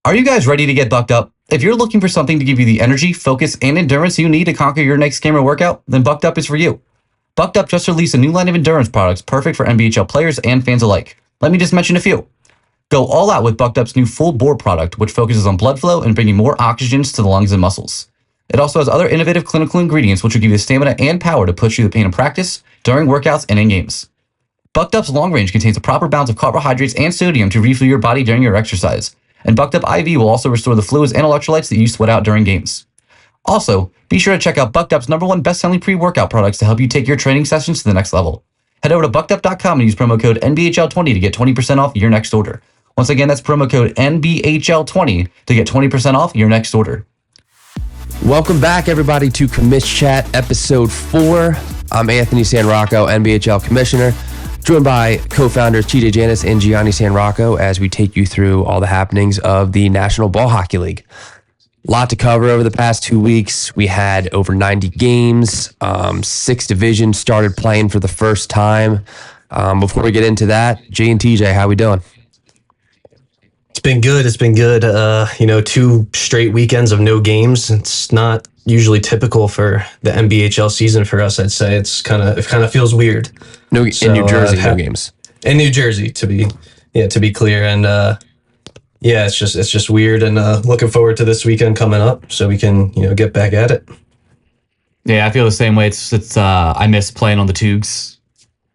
Are you guys ready to get bucked up? If you're looking for something to give you the energy, focus, and endurance you need to conquer your next game or workout, then Bucked Up is for you. Bucked Up just released a new line of endurance products perfect for NBHL players and fans alike. Let me just mention a few. Go all out with Bucked Up's new full bore product, which focuses on blood flow and bringing more oxygen to the lungs and muscles. It also has other innovative clinical ingredients which will give you the stamina and power to push through the pain in practice, during workouts, and in games. Bucked Up's long range contains a proper balance of carbohydrates and sodium to refuel your body during your exercise. And Bucked Up IV will also restore the fluids and electrolytes that you sweat out during games. Also, be sure to check out Bucked Up's #1 best-selling pre-workout products to help you take your training sessions to the next level. Head over to buckedup.com and use promo code NBHL20 to get 20% off your next order. Once again, that's promo code NBHL20 to get 20% off your next order. Welcome back, everybody, to Commish Chat, episode 4. I'm Anthony San Rocco, NBHL Commissioner, joined by co-founders TJ Janis and Gianni San Rocco as we take you through all the happenings of the National Ball Hockey League. A lot to cover over the past 2 weeks. We had over 90 games. 6 divisions started playing for the first time. Before we get into that, J and TJ, how we doing? It's been good. 2 straight weekends of no games. It's not usually typical for the NBHL season for us. I'd say it kind of feels weird. In New Jersey, no games. In New Jersey, to be clear, and it's just weird. And looking forward to this weekend coming up so we can get back at it. Yeah, I feel the same way. It's I miss playing on the Tubes.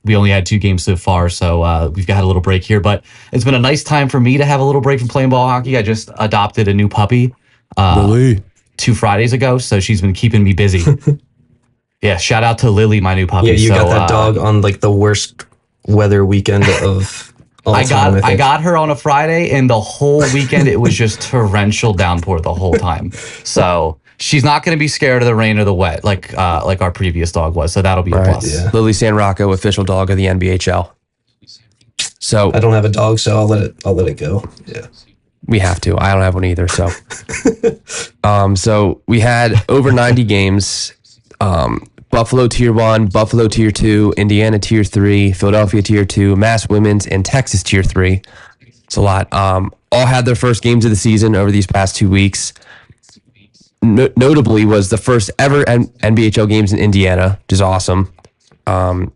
We only had 2 games so far, so we've got a little break here. But it's been a nice time for me to have a little break from playing ball hockey. I just adopted a new puppy 2 Fridays ago, so she's been keeping me busy. Yeah, shout out to Lily, my new puppy. Yeah, you got that dog on like the worst weather weekend of all time. I got her on a Friday, and the whole weekend it was just torrential downpour the whole time. So she's not going to be scared of the rain or the wet like our previous dog was. So that'll be a plus. Yeah. Lily San Rocco, official dog of the NBHL. So I don't have a dog, so I'll let it go. Yeah. We have to. I don't have one either. So, so we had over 90 games. Buffalo Tier 1, Buffalo Tier 2, Indiana Tier 3, Philadelphia Tier 2, Mass Women's, and Texas Tier 3. It's a lot. All had their first games of the season over these past 2 weeks. Notably was the first ever NBHL games in Indiana, which is awesome. 3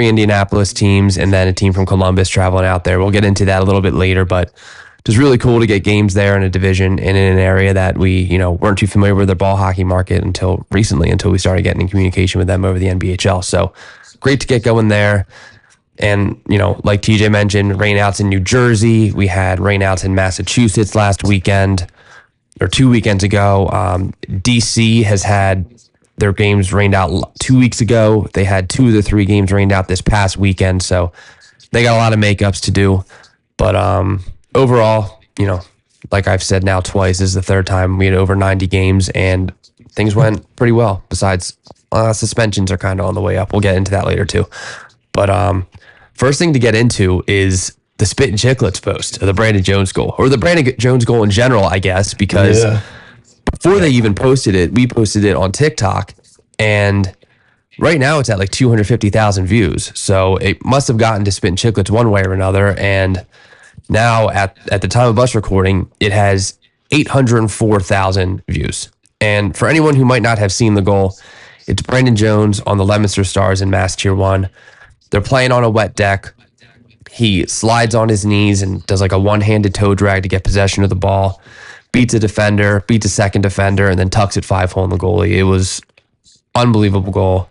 Indianapolis teams and then a team from Columbus traveling out there. We'll get into that a little bit later, but it was really cool to get games there in a division and in an area that we, weren't too familiar with their ball hockey market until recently, until we started getting in communication with them over the NBHL. So great to get going there. And, like TJ mentioned, rainouts in New Jersey. We had rainouts in Massachusetts last weekend, or 2 weekends ago. DC has had their games rained out 2 weeks ago. They had 2 of the 3 games rained out this past weekend. So they got a lot of makeups to do. But, overall, like I've said now twice, this is the 3rd time we had over 90 games and things went pretty well. Besides, suspensions are kind of on the way up. We'll get into that later too. But first thing to get into is the Spit and Chicklets post of the Brandon Jones goal, or the Brandon Jones goal in general, I guess, because before they even posted it, we posted it on TikTok, and right now it's at like 250,000 views. So it must have gotten to Spit and Chicklets one way or another, and now, at the time of us recording, it has 804,000 views. And for anyone who might not have seen the goal, it's Brandon Jones on the Leominster Stars in Mass Tier 1. They're playing on a wet deck. He slides on his knees and does like a one-handed toe drag to get possession of the ball, beats a defender, beats a second defender, and then tucks it 5-hole in the goalie. It was unbelievable goal.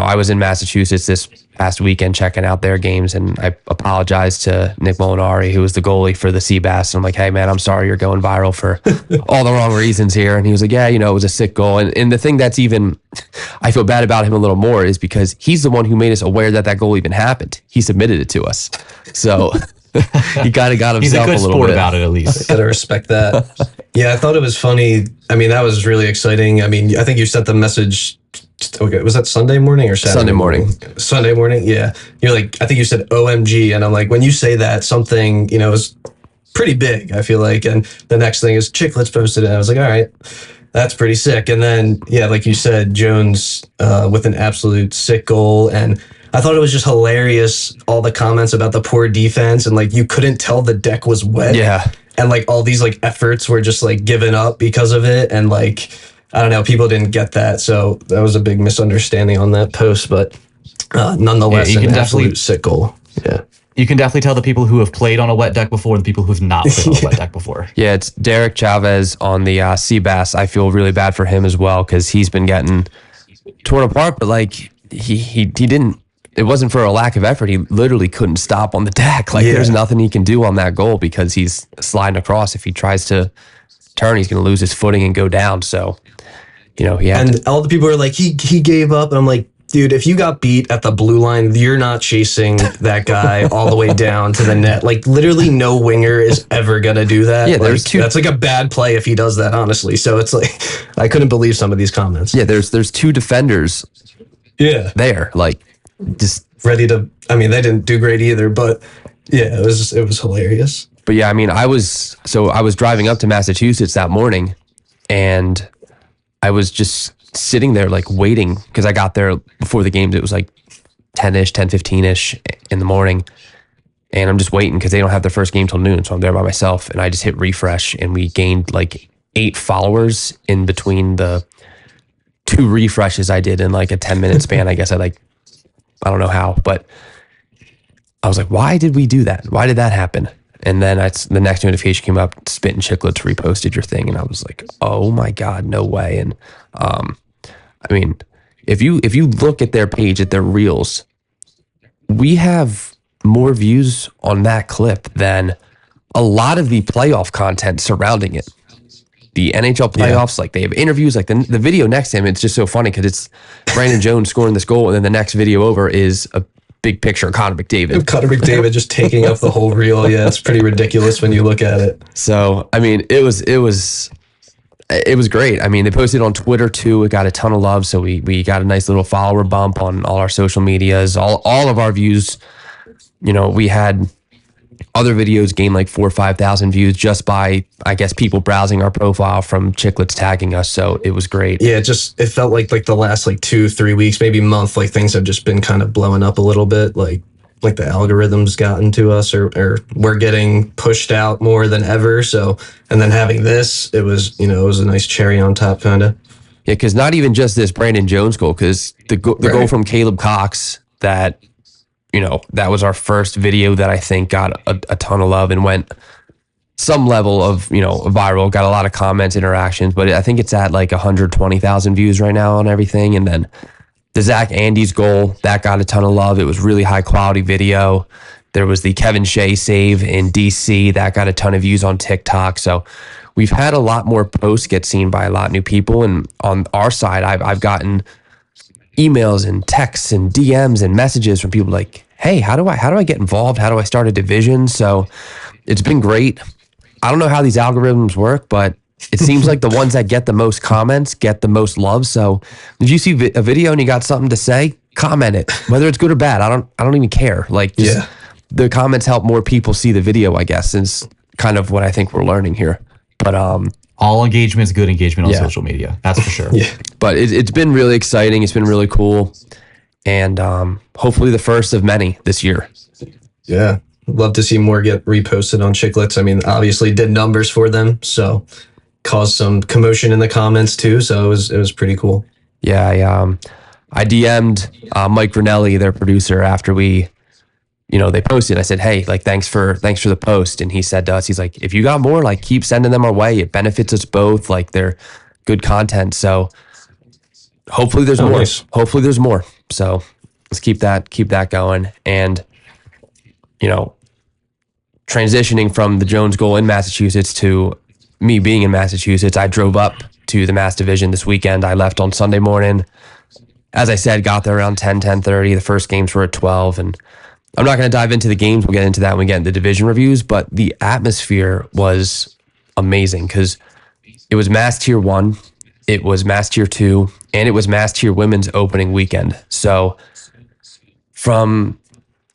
I was in Massachusetts this past weekend checking out their games, and I apologized to Nick Molinari, who was the goalie for the Seabass. And I'm like, hey, man, I'm sorry you're going viral for all the wrong reasons here. And he was like, yeah, it was a sick goal. And the thing that's even, I feel bad about him a little more is because he's the one who made us aware that goal even happened. He submitted it to us. So he kind of got himself a little bit. He's a good sport about it, at least. Gotta respect that. Yeah, I thought it was funny. I mean, that was really exciting. I mean, I think you sent the message. Okay, was that Sunday morning or Saturday? Sunday morning. Sunday morning, yeah. You're like, I think you said OMG, and I'm like, when you say that, something, is pretty big, I feel like. And the next thing is Chicklets posted it, and I was like, all right, that's pretty sick. And then, yeah, like you said, Jones with an absolute sick goal. And I thought it was just hilarious, all the comments about the poor defense, and like you couldn't tell the deck was wet. Yeah. and like all these like efforts were just like given up because of it, and like I don't know, people didn't get that, so that was a big misunderstanding on that post, but nonetheless, Yeah, you an can absolute definitely- sick goal. Yeah. You can definitely tell the people who have played on a wet deck before and the people who've not played on a wet deck before. Yeah, it's Derek Chavez on the Seabass. I feel really bad for him as well because he's been getting torn apart, but like he didn't. It wasn't for a lack of effort. He literally couldn't stop on the deck. Like there's nothing he can do on that goal because he's sliding across. If he tries to turn, he's going to lose his footing and go down. So, he had And all the people are like, he gave up. And I'm like, dude, if you got beat at the blue line, you're not chasing that guy all the way down to the net. Like literally no winger is ever going to do that. Yeah, like, there's two. That's like a bad play if he does that, honestly. So it's like, I couldn't believe some of these comments. Yeah, there's two defenders Yeah. there. Like just Ready to, I mean, they didn't do great either, but yeah, it was hilarious. But yeah, I mean, I was driving up to Massachusetts that morning and I was just sitting there like waiting because I got there before the games. It was like 10-ish, 10:15-ish in the morning. And I'm just waiting because they don't have their first game till noon. So I'm there by myself and I just hit refresh and we gained like 8 followers in between the 2 refreshes I did in like a 10-minute span. I guess I don't know how, but I was like, why did we do that? Why did that happen? And then the next notification came up, Spit and Chicklets reposted your thing. And I was like, oh my God, no way. And I mean, if you look at their page, at their reels, we have more views on that clip than a lot of the playoff content surrounding it. The NHL playoffs, like they have interviews, like the video next to him, it's just so funny because it's Brandon Jones scoring this goal, and then the next video over is a big picture of Connor McDavid. Connor McDavid just taking up the whole reel. Yeah, it's pretty ridiculous when you look at it. So, I mean, it was great. I mean, they posted on Twitter too. It got a ton of love. So we got a nice little follower bump on all our social medias, all of our views. We had other videos gain like 4,000 or 5,000 views just by, I guess, people browsing our profile from Chicklets tagging us. So it was great. Yeah, it felt like the last like 2-3 weeks, maybe month, like things have just been kind of blowing up a little bit. Like the algorithms gotten to us, or we're getting pushed out more than ever. So, and then having this, it was a nice cherry on top, kind of. Yeah, because not even just this Brandon Jones goal, because the goal from Caleb Cox that was our first video that I think got a ton of love and went some level of, viral, got a lot of comments, interactions, but I think it's at like 120,000 views right now on everything. And then the Zach Andes goal, that got a ton of love. It was really high quality video. There was the Kevin Shea save in DC that got a ton of views on TikTok. So we've had a lot more posts get seen by a lot of new people. And on our side, I've gotten emails and texts and DMs and messages from people like, hey, how do I get involved? How do I start a division? So it's been great. I don't know how these algorithms work, but it seems like the ones that get the most comments get the most love. So if you see a video and you got something to say, comment it, whether it's good or bad. I don't even care. Like, the comments help more people see the video, I guess, is kind of what I think we're learning here. But all engagement is good engagement on social media. That's for sure. Yeah. But it's been really exciting. It's been really cool. And hopefully the first of many this year. Yeah. Love to see more get reposted on Chicklets. I mean, obviously did numbers for them, so caused some commotion in the comments too. So it was pretty cool. Yeah, I DM'd Mike Ranelli, their producer, after we, they posted. I said, hey, like thanks for the post. And he said to us, he's like, if you got more, like keep sending them our way. It benefits us both. Like they're good content. So hopefully there's more. Nice. Hopefully there's more. So let's keep that going. And transitioning from the Jones goal in Massachusetts to me being in Massachusetts, I drove up to the Mass Division this weekend. I left on Sunday morning. As I said, got there around 10:30. The first games were at 12. And I'm not going to dive into the games. We'll get into that when we get into division reviews. But the atmosphere was amazing because it was Mass Tier 1, it was Mass Tier 2, and it was Mass Tier Women's opening weekend. So from,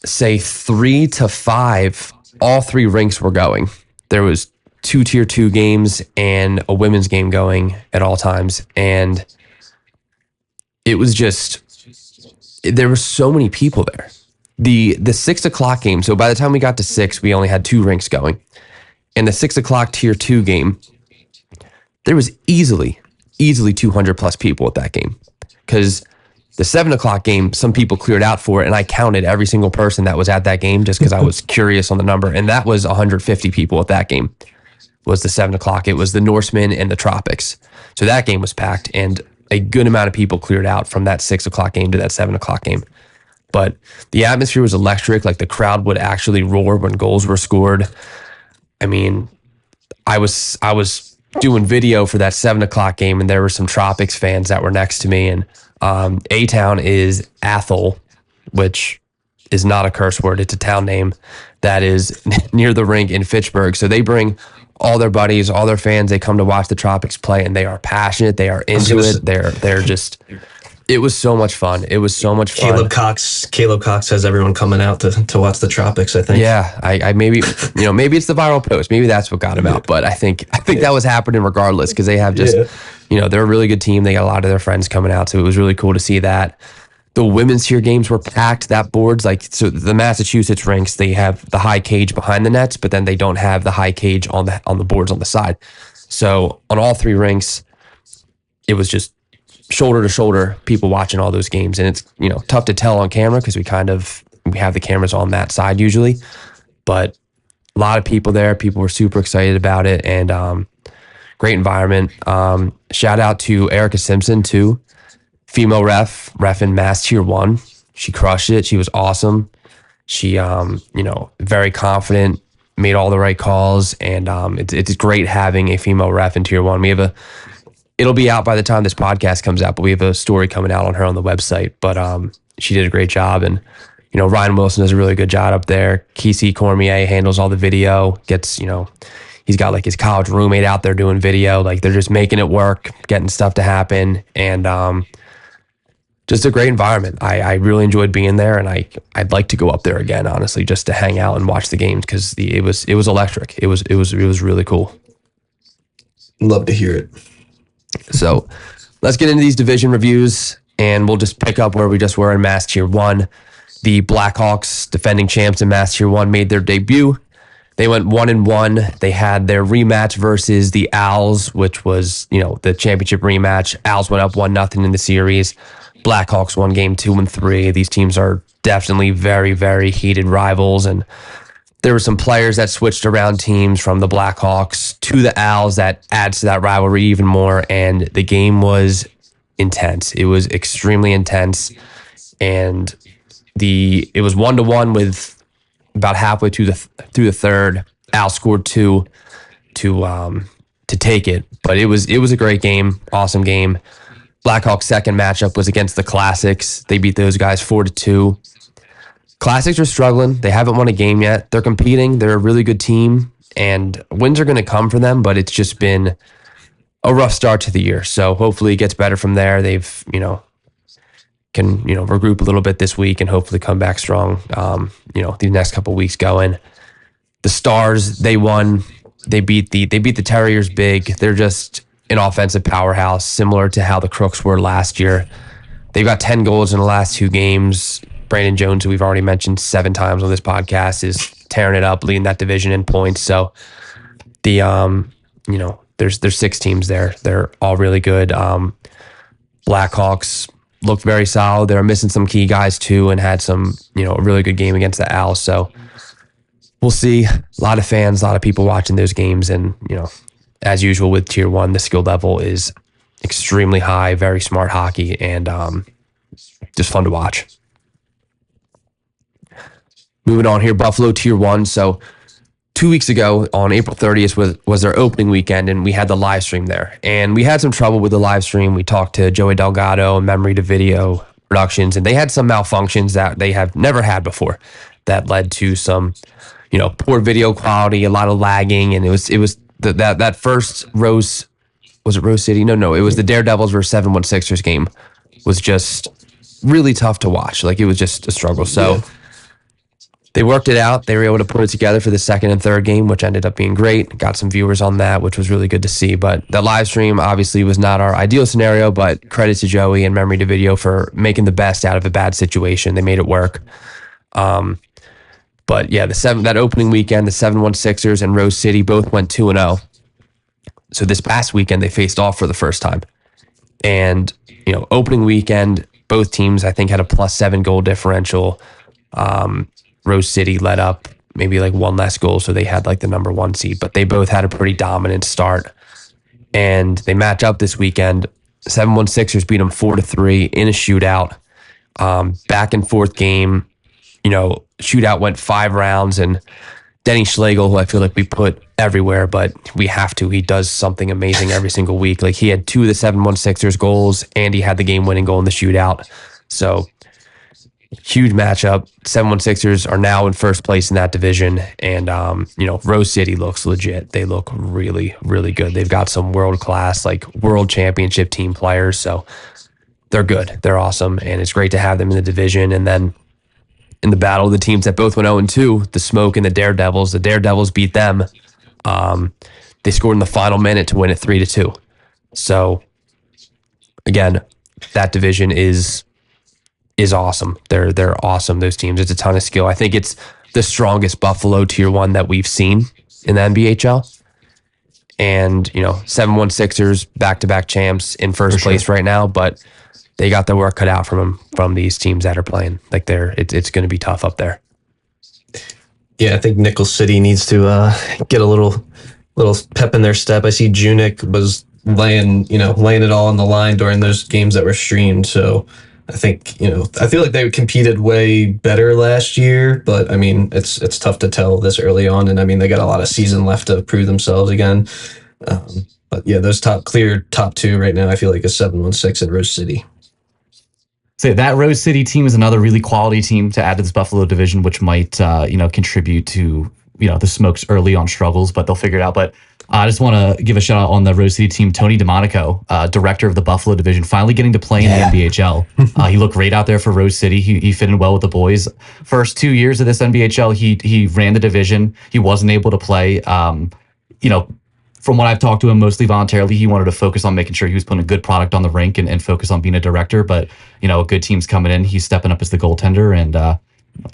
say, 3 to 5, all 3 rinks were going. There was 2 Tier 2 games and a women's game going at all times. And it was just, there were so many people there. The 6 o'clock game, so by the time we got to 6, we only had 2 rinks going. And the 6 o'clock tier 2 game, there was easily 200 plus people at that game, because the 7 o'clock game, some people cleared out for it, and I counted every single person that was at that game just because I was curious on the number, and that was 150 people at that game. Was the 7 o'clock? It was the Norsemen and the Tropics, so that game was packed, and a good amount of people cleared out from that 6 o'clock game to that 7 o'clock game. But the atmosphere was electric. Like, the crowd would actually roar when goals were scored. I mean, I was doing video for that 7 o'clock game, and there were some Tropics fans that were next to me. And A-Town is Athol, which is not a curse word. It's a town name that is near the rink in Fitchburg. So they bring all their buddies, all their fans. They come to watch the Tropics play, and they are passionate. They are into it. They're just. It was so much fun. It was so much fun. Caleb Cox has everyone coming out to watch the Tropics, I think. Yeah, I maybe maybe it's the viral post. Maybe that's what got him out. But I think that was happening regardless, because they have just they're a really good team. They got a lot of their friends coming out, so it was really cool to see that. The women's tier games were packed. That board's so the Massachusetts rinks, they have the high cage behind the nets, but then they don't have the high cage on the boards on the side. So on all 3 rinks, it was just shoulder to shoulder people watching all those games, and it's tough to tell on camera because we have the cameras on that side usually, but a lot of people there. People were super excited about it, and great environment. Shout out to Erica Simpson too, female ref in Mass Tier 1. She crushed it. She was awesome. She very confident, made all the right calls, and it's great having a female ref in Tier 1. It'll be out by the time this podcast comes out, but we have a story coming out on her on the website. But she did a great job, and Ryan Wilson does a really good job up there. Kesey Cormier handles all the video. He's got his college roommate out there doing video. They're just making it work, getting stuff to happen, and just a great environment. I really enjoyed being there, and I'd like to go up there again, honestly, just to hang out and watch the games, because it was electric. It was really cool. Love to hear it. So let's get into these division reviews, and we'll just pick up where we just were in Mass Tier 1. The Blackhawks, defending champs in Mass Tier 1, made their debut. They went 1-1. They had their rematch versus the Owls, which was, the championship rematch. Owls went up 1-0 in the series. Blackhawks won game 2 and 3. These teams are definitely very, very heated rivals, and there were some players that switched around teams from the Blackhawks to the Owls that adds to that rivalry even more, and the game was intense. It was extremely intense, and it was 1-1 with about halfway through the third. Owls scored 2 to take it, but it was a great game, awesome game. Blackhawks' second matchup was against the Classics. They beat those guys 4-2. Classics are struggling. They haven't won a game yet. They're competing. They're a really good team, and wins are going to come for them, but it's just been a rough start to the year. So hopefully it gets better from there. They've, can, regroup a little bit this week and hopefully come back strong, these next couple of weeks going. The Stars, they won. They beat the Terriers big. They're just an offensive powerhouse, similar to how the Crooks were last year. They've got 10 goals in the last 2 games. Brandon Jones, who we've already mentioned 7 times on this podcast, is tearing it up, leading that division in points. So there's 6 teams there. They're all really good. Blackhawks looked very solid. They were missing some key guys too, and had some, a really good game against the Owls. So we'll see. A lot of fans, a lot of people watching those games, and as usual with Tier 1, the skill level is extremely high, very smart hockey, and just fun to watch. Moving on here, Buffalo Tier 1. So 2 weeks ago on April 30th was their opening weekend, and we had the live stream there. And we had some trouble with the live stream. We talked to Joey Delgado and Memory to Video Productions, and they had some malfunctions that they have never had before that led to some, poor video quality, a lot of lagging, and it was that first Rose, was it Rose City? No, it was the Daredevils versus 716ers game, was just really tough to watch. It was just a struggle. So they worked it out. They were able to put it together for the second and third game, which ended up being great. Got some viewers on that, which was really good to see. But the live stream obviously was not our ideal scenario, but credit to Joey and Memory to Video for making the best out of a bad situation. They made it work. But yeah, that opening weekend, the 7-1 Sixers and Rose City both went 2-0. So this past weekend they faced off for the first time. And, opening weekend, both teams I think had a +7 goal differential. Rose City led up maybe like one less goal, so they had like the number 1 seed, but they both had a pretty dominant start. And they match up this weekend. 7-1 Sixers beat them 4-3 in a shootout. Back and forth game. Shootout went 5 rounds, and Denny Schlegel, who I feel like we put everywhere, but we have to. He does something amazing every single week. Like, he had 2 of the 7-1 Sixers goals, and he had the game-winning goal in the shootout. So, huge matchup. 7-1 Sixers are now in first place in that division, and Rose City looks legit. They look really, really good. They've got some world-class, like, world championship team players, so they're good. They're awesome, and it's great to have them in the division. And then in the battle of the teams that both went 0-2, the Smoke and the Daredevils. The Daredevils beat them. They scored in the final minute to win it 3-2. So again, that division is awesome. They're awesome, those teams. It's a ton of skill. I think it's the strongest Buffalo Tier 1 that we've seen in the NBHL. And 7-1 Sixers, back-to-back champs in first place right now, but they got their work cut out from these teams that are playing. Like, it's going to be tough up there. Yeah, I think Nickel City needs to get a little pep in their step. I see Junik was laying it all on the line during those games that were streamed. So I think I feel like they competed way better last year, but I mean it's tough to tell this early on, and I mean they got a lot of season left to prove themselves again. But yeah, those top 2 right now I feel like is 7-1-6 and Rose City. So that Rose City team is another really quality team to add to this Buffalo division, which might contribute to the Smoke's early on struggles, but they'll figure it out. But I just want to give a shout out on the Rose City team. Tony DeMonico, director of the Buffalo division, finally getting to play in the NBHL. He looked great out there for Rose City. He fit in well with the boys. First 2 years of this NBHL, he ran the division. He wasn't able to play. From what I've talked to him, mostly voluntarily, he wanted to focus on making sure he was putting a good product on the rink and focus on being a director. But, a good team's coming in. He's stepping up as the goaltender, and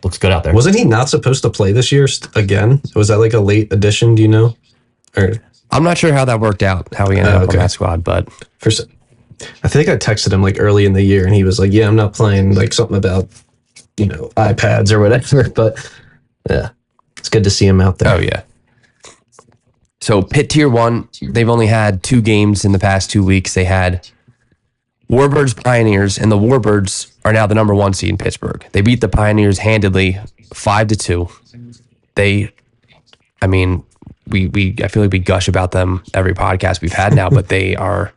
looks good out there. Wasn't he not supposed to play this year again? Was that like a late addition, do you know? Or I'm not sure how that worked out, how he ended up on that squad, but I think I texted him like early in the year, and he was like, yeah, I'm not playing, like something about, iPads or whatever. But yeah, it's good to see him out there. Oh, yeah. So Pitt Tier 1, they've only had 2 games in the past 2 weeks. They had Warbirds Pioneers, and the Warbirds are now the number 1 seed in Pittsburgh. They beat the Pioneers handedly 5-2. I feel like we gush about them every podcast we've had now, but they are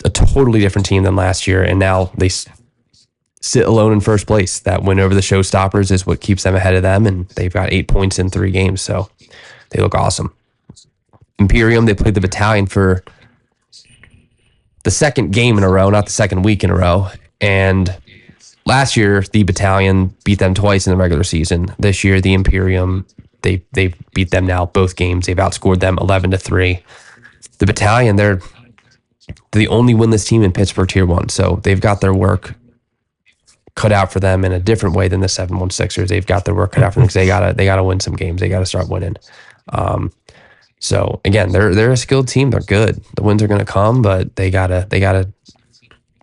a totally different team than last year, and now they sit alone in first place. That win over the Showstoppers is what keeps them ahead of them, and they've got 8 points in 3 games, so they look awesome. Imperium, they played the Battalion for the second game in a row, not the second week in a row. And last year, the Battalion beat them twice in the regular season. This year, the Imperium, they beat them now both games. They've outscored them 11-3. The Battalion, they're the only winless team in Pittsburgh Tier 1, so they've got their work cut out for them in a different way than the 7-1 Sixers. They've got their work cut out for them because they gotta win some games. They gotta start winning. So again, they're a skilled team. They're good. The wins are gonna come, but they gotta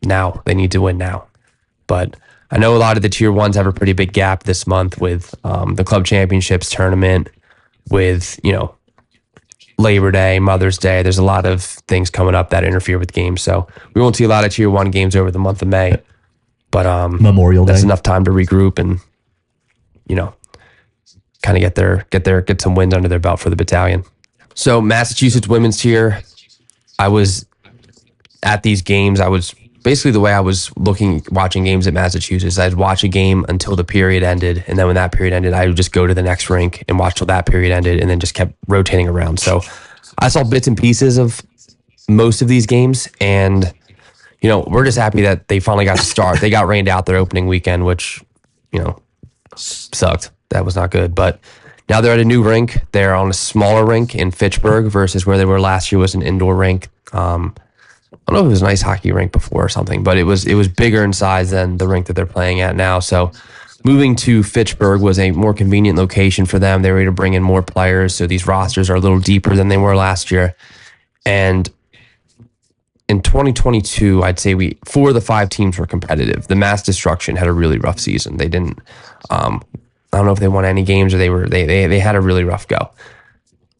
now. They need to win now. But I know a lot of the Tier 1s have a pretty big gap this month with the club championships tournament, with Labor Day, Mother's Day. There's a lot of things coming up that interfere with games, so we won't see a lot of Tier 1 games over the month of May. But Memorial Day, that's enough time to regroup and kind of get some wind under their belt for the Battalion. So Massachusetts women's tier, I was at these games. I was basically the way I was watching games at Massachusetts. I'd watch a game until the period ended, and then when that period ended, I would just go to the next rink and watch till that period ended, and then just kept rotating around. So I saw bits and pieces of most of these games, and we're just happy that they finally got to start. They got rained out their opening weekend, which sucked. That was not good. But now they're at a new rink. They're on a smaller rink in Fitchburg versus where they were last year was an indoor rink. I don't know if it was an ice hockey rink before or something, but it was bigger in size than the rink that they're playing at now. So moving to Fitchburg was a more convenient location for them. They were able to bring in more players, so these rosters are a little deeper than they were last year. And in 2022, I'd say 4 of the 5 teams were competitive. The Mass Destruction had a really rough season. They didn't. I don't know if they won any games or they had a really rough go.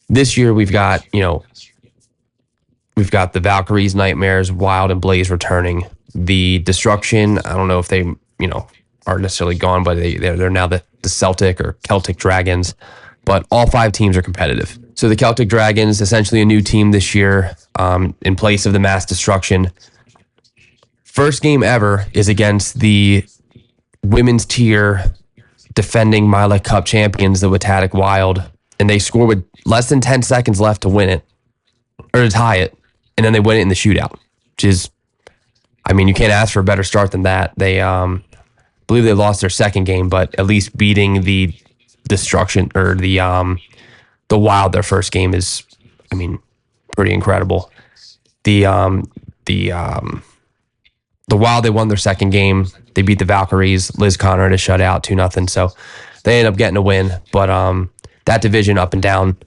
This year we've got the Valkyries, Nightmares, Wild, and Blaze returning. The Destruction, I don't know if they aren't necessarily gone, but they're now the Celtic or Celtic Dragons. But all 5 teams are competitive. So the Celtic Dragons, essentially a new team this year, in place of the Mass Destruction. First game ever is against the women's tier defending Mila Cup champions, the Watatic Wild, and they score with less than 10 seconds left to win it, or to tie it, and then they win it in the shootout, which is, you can't ask for a better start than that. They believe they lost their second game, but at least beating the Destruction or the Wild their first game is, pretty incredible. The Wild, they won their second game. They beat the Valkyries. Liz Connor had a shutout, 2-0. So they ended up getting a win. But that division up and down,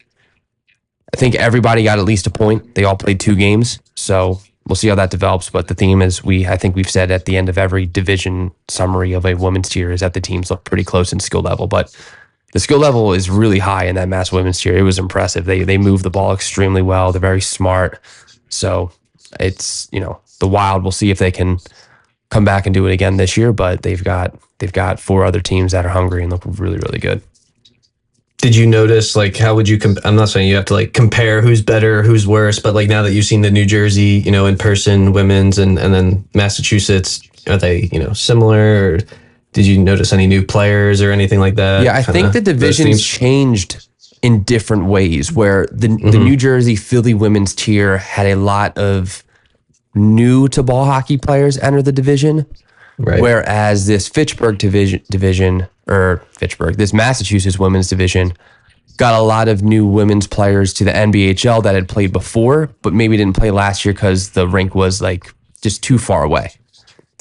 I think everybody got at least a point. They all played 2 games. So we'll see how that develops. But the theme is, I think we've said at the end of every division summary of a women's tier is that the teams look pretty close in skill level. But the skill level is really high in that Mass women's tier. It was impressive. They move the ball extremely well. They're very smart. So it's, the Wild, we'll see if they can come back and do it again this year, but they've got 4 other teams that are hungry and look really, really good. Did you notice, how would you, I'm not saying you have to compare who's better, who's worse, but now that you've seen the New Jersey, in person women's and then Massachusetts, are they, similar? Or did you notice any new players or anything like that? Yeah, I think the divisions changed in different ways, where the New Jersey Philly women's tier had a lot of new to ball hockey players enter the division, right? Whereas this Fitchburg this Massachusetts women's division got a lot of new women's players to the NBHL that had played before, but maybe didn't play last year because the rink was just too far away.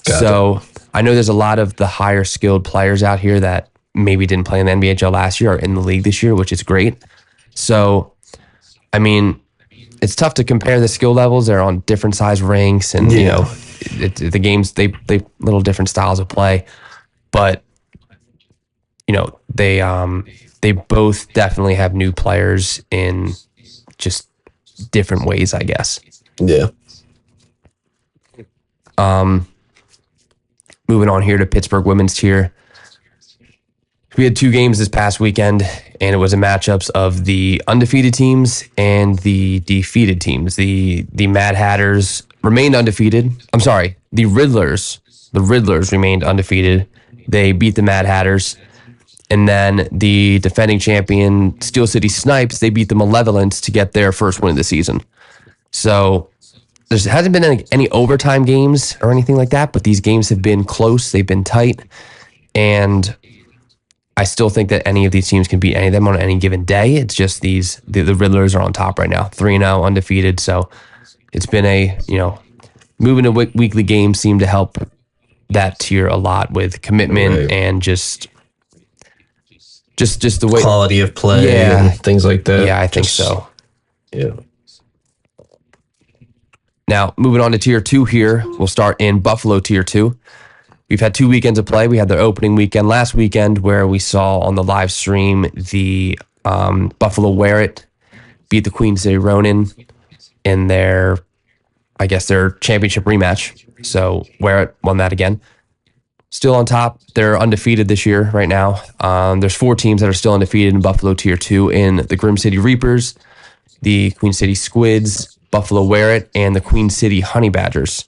Gotcha. So I know there's a lot of the higher skilled players out here that maybe didn't play in the NBHL last year or in the league this year, which is great. So, it's tough to compare the skill levels. They're on different size rinks, and the games they little different styles of play, but they both definitely have new players in just different ways, I guess. Yeah. Moving on here to Pittsburgh women's tier. We had 2 games this past weekend, and it was a matchups of the undefeated teams and the defeated teams. The Mad Hatters remained undefeated. I'm sorry, the Riddlers remained undefeated. They beat the Mad Hatters. And then the defending champion Steel City Snipes, they beat the Malevolence to get their first win of the season. So there hasn't been any overtime games or anything like that, but these games have been close. They've been tight. And I still think that any of these teams can beat any of them on any given day. It's just the Riddlers are on top right now, 3-0 undefeated. So it's been moving to weekly games seem to help that tier a lot with commitment and just the way quality of play and things like that. Yeah, I think so. Yeah. Now, moving on to tier 2 here, we'll start in Buffalo tier 2. We've had 2 weekends of play. We had their opening weekend last weekend where we saw on the live stream the Buffalo Wear It beat the Queen City Ronin in their championship rematch. So Wear It won that again. Still on top. They're undefeated this year right now. There's 4 teams that are still undefeated in Buffalo tier 2 in the Grim City Reapers, the Queen City Squids, Buffalo Wear It, and the Queen City Honey Badgers.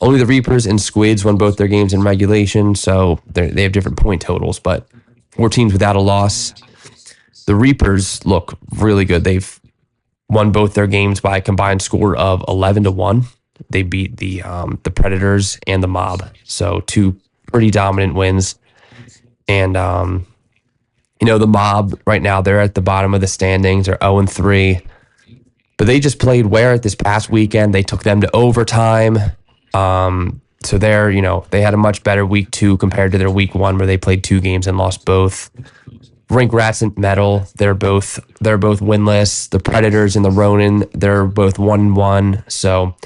Only the Reapers and Squids won both their games in regulation, so they have different point totals, but 4 teams without a loss. The Reapers look really good. They've won both their games by a combined score of 11-1. They beat the Predators and the Mob, so 2 pretty dominant wins. And the Mob right now, they're at the bottom of the standings. They're 0-3, but they just played Wear It this past weekend. They took them to overtime. So they had a much better week 2 compared to their week 1 where they played 2 games and lost both. Rink Rats and Metal, they're both winless. The Predators and the Ronin, they're both 1-1. So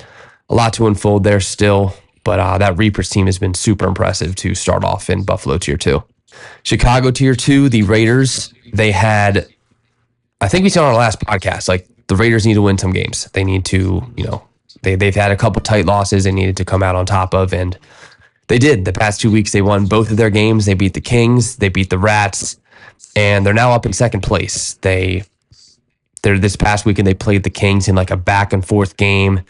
a lot to unfold there still. But that Reapers team has been super impressive to start off in Buffalo Tier 2. Chicago Tier 2, the Raiders, they had, I think we said on our last podcast, like the Raiders need to win some games. They need to, they've had a couple tight losses they needed to come out on top of, and they did. The past 2 weeks, they won both of their games. They beat the Kings, they beat the Rats, and they're now up in second place. They're this past weekend, they played the Kings in like a back and forth game.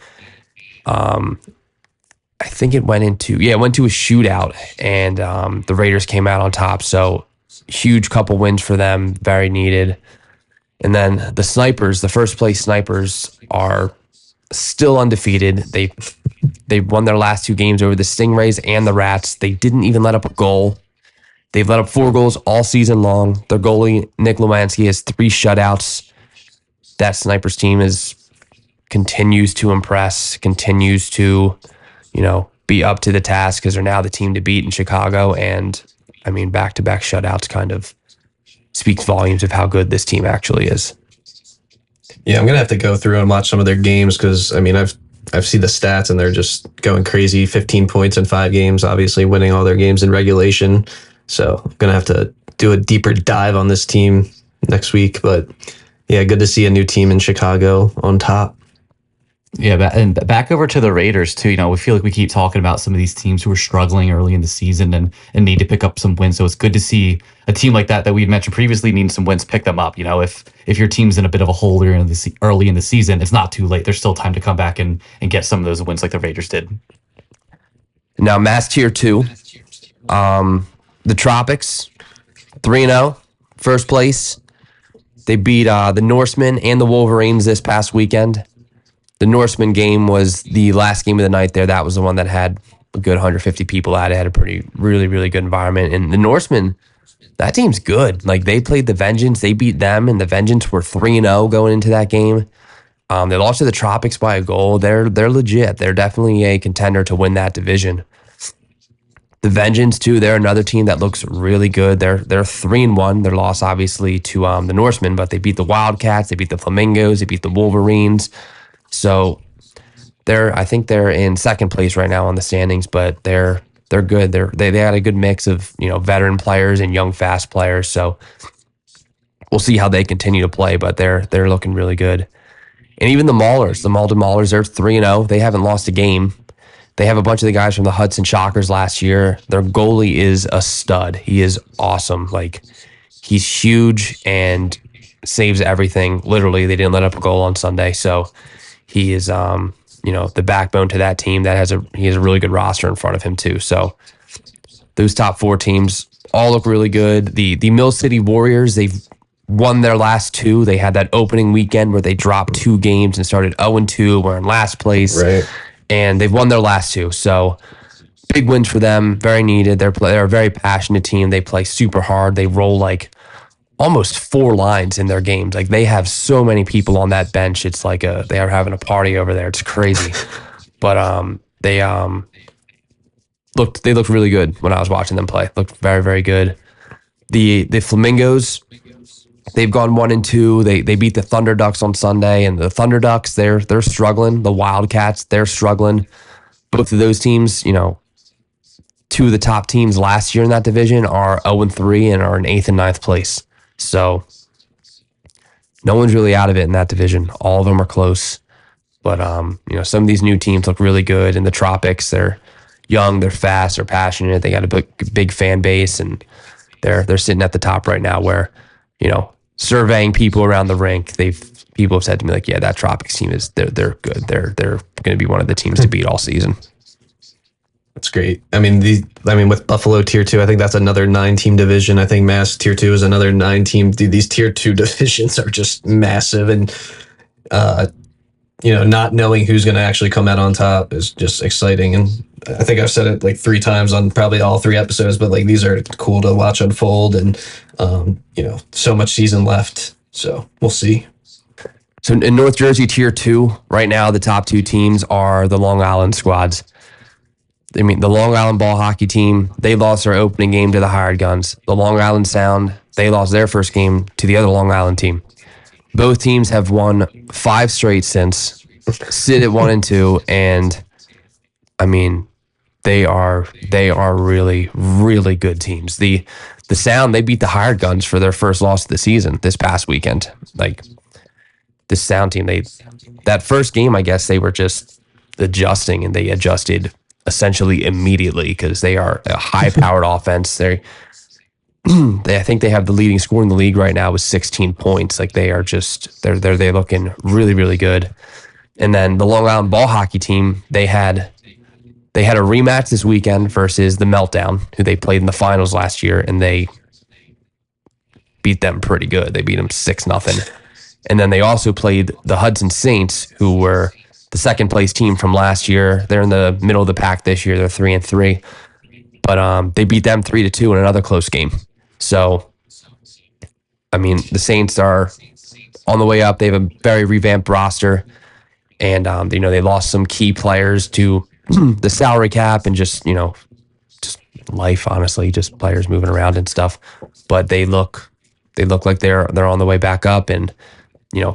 I think it went into a shootout, and the Raiders came out on top. So huge couple wins for them, very needed. And then the Snipers, the first place Snipers, are still undefeated. They won their last 2 games over the Stingrays and the Rats. They didn't even let up a goal. They've let up 4 goals all season long. Their goalie, Nick Lewanski, has 3 shutouts. That Snipers team continues to impress, continues to, be up to the task because they're now the team to beat in Chicago. And I mean, back-to-back shutouts kind of speaks volumes of how good this team actually is. Yeah, I'm gonna have to go through and watch some of their games because I mean I've seen the stats and they're just going crazy. 15 points in 5 games, obviously winning all their games in regulation. So I'm gonna have to do a deeper dive on this team next week. But yeah, good to see a new team in Chicago on top. Yeah, and back over to the Raiders too. We feel like we keep talking about some of these teams who are struggling early in the season and need to pick up some wins. So it's good to see a team like that we mentioned previously needing some wins, pick them up. If your team's in a bit of a hole early in the season, it's not too late. There's still time to come back and get some of those wins like the Raiders did. Now, Mass Tier 2, the Tropics, 3-0, first place. They beat the Norsemen and the Wolverines this past weekend. The Norseman game was the last game of the night there. That was the one that had a good 150 people at it. Had a really, really good environment. And the Norsemen, that team's good. Like, they played the Vengeance. They beat them, and the Vengeance were 3-0 going into that game. They lost to the Tropics by a goal. They're legit. They're definitely a contender to win that division. The Vengeance, too, they're another team that looks really good. They're 3-1. Their loss, obviously, to the Norsemen, but they beat the Wildcats. They beat the Flamingos. They beat the Wolverines. So I think they're in second place right now on the standings, but they're good. They had a good mix of veteran players and young fast players. So we'll see how they continue to play, but they're looking really good. And even the Maulers, the Malden Maulers, they're 3-0. They haven't lost a game. They have a bunch of the guys from the Hudson Shockers last year. Their goalie is a stud. He is awesome. Like, he's huge and saves everything. Literally, they didn't let up a goal on Sunday, so he is, the backbone to that team. He has a really good roster in front of him too. So those top 4 teams all look really good. The Mill City Warriors, they've won their last 2. They had that opening weekend where they dropped 2 games and started 0-2. We're in last place, right? And they've won their last 2. So big wins for them. Very needed. They're a very passionate team. They play super hard. They roll like almost 4 lines in their games. Like, they have so many people on that bench. It's like they are having a party over there. It's crazy. But they looked really good when I was watching them play. Looked very, very good. The Flamingos, they've gone 1-2. They beat the Thunder Ducks on Sunday, and the Thunder Ducks, they're struggling. The Wildcats, they're struggling. Both of those teams, 2 of the top teams last year in that division are 0-3 and are in 8th and 9th place. So no one's really out of it in that division. All of them are close. But, some of these new teams look really good. In the Tropics, they're young, they're fast, they're passionate. They got a big fan base, and they're sitting at the top right now where, surveying people around the rink, people have said to me, like, yeah, that Tropics team they're good. They're going to be one of the teams to beat all season. That's great. I mean, with Buffalo Tier 2, I think that's another 9-team division. I think Mass Tier 2 is another 9-team. These Tier 2 divisions are just massive, and not knowing who's going to actually come out on top is just exciting. And I think I've said it like 3 times on probably all 3 episodes, but like, these are cool to watch unfold, and so much season left. So we'll see. So in North Jersey Tier 2, right now, the top 2 teams are the Long Island squads. I mean, the Long Island ball hockey team, they lost their opening game to the Hired Guns. The Long Island Sound, they lost their first game to the other Long Island team. Both teams have won 5 straight since, sit at 1-2, and I mean, they are really, really good teams. The Sound, they beat the Hired Guns for their first loss of the season this past weekend. Like, this Sound team, that first game, I guess they were just adjusting, and they adjusted essentially immediately because they are a high-powered offense. I think they have the leading score in the league right now with 16 points. Like, they are just they're looking really, really good. And then the Long Island ball hockey team, they had a rematch this weekend versus the Meltdown, who they played in the finals last year, and they beat them pretty good. They beat them 6-0. And then they also played the Hudson Saints, who were the second place team from last year. They're in the middle of the pack this year. They're 3-3. But they beat them 3-2 in another close game. So, I mean, the Saints are on the way up. They have a very revamped roster. And, they lost some key players to the salary cap and just life, honestly, just players moving around and stuff. But they look like they're on the way back up, and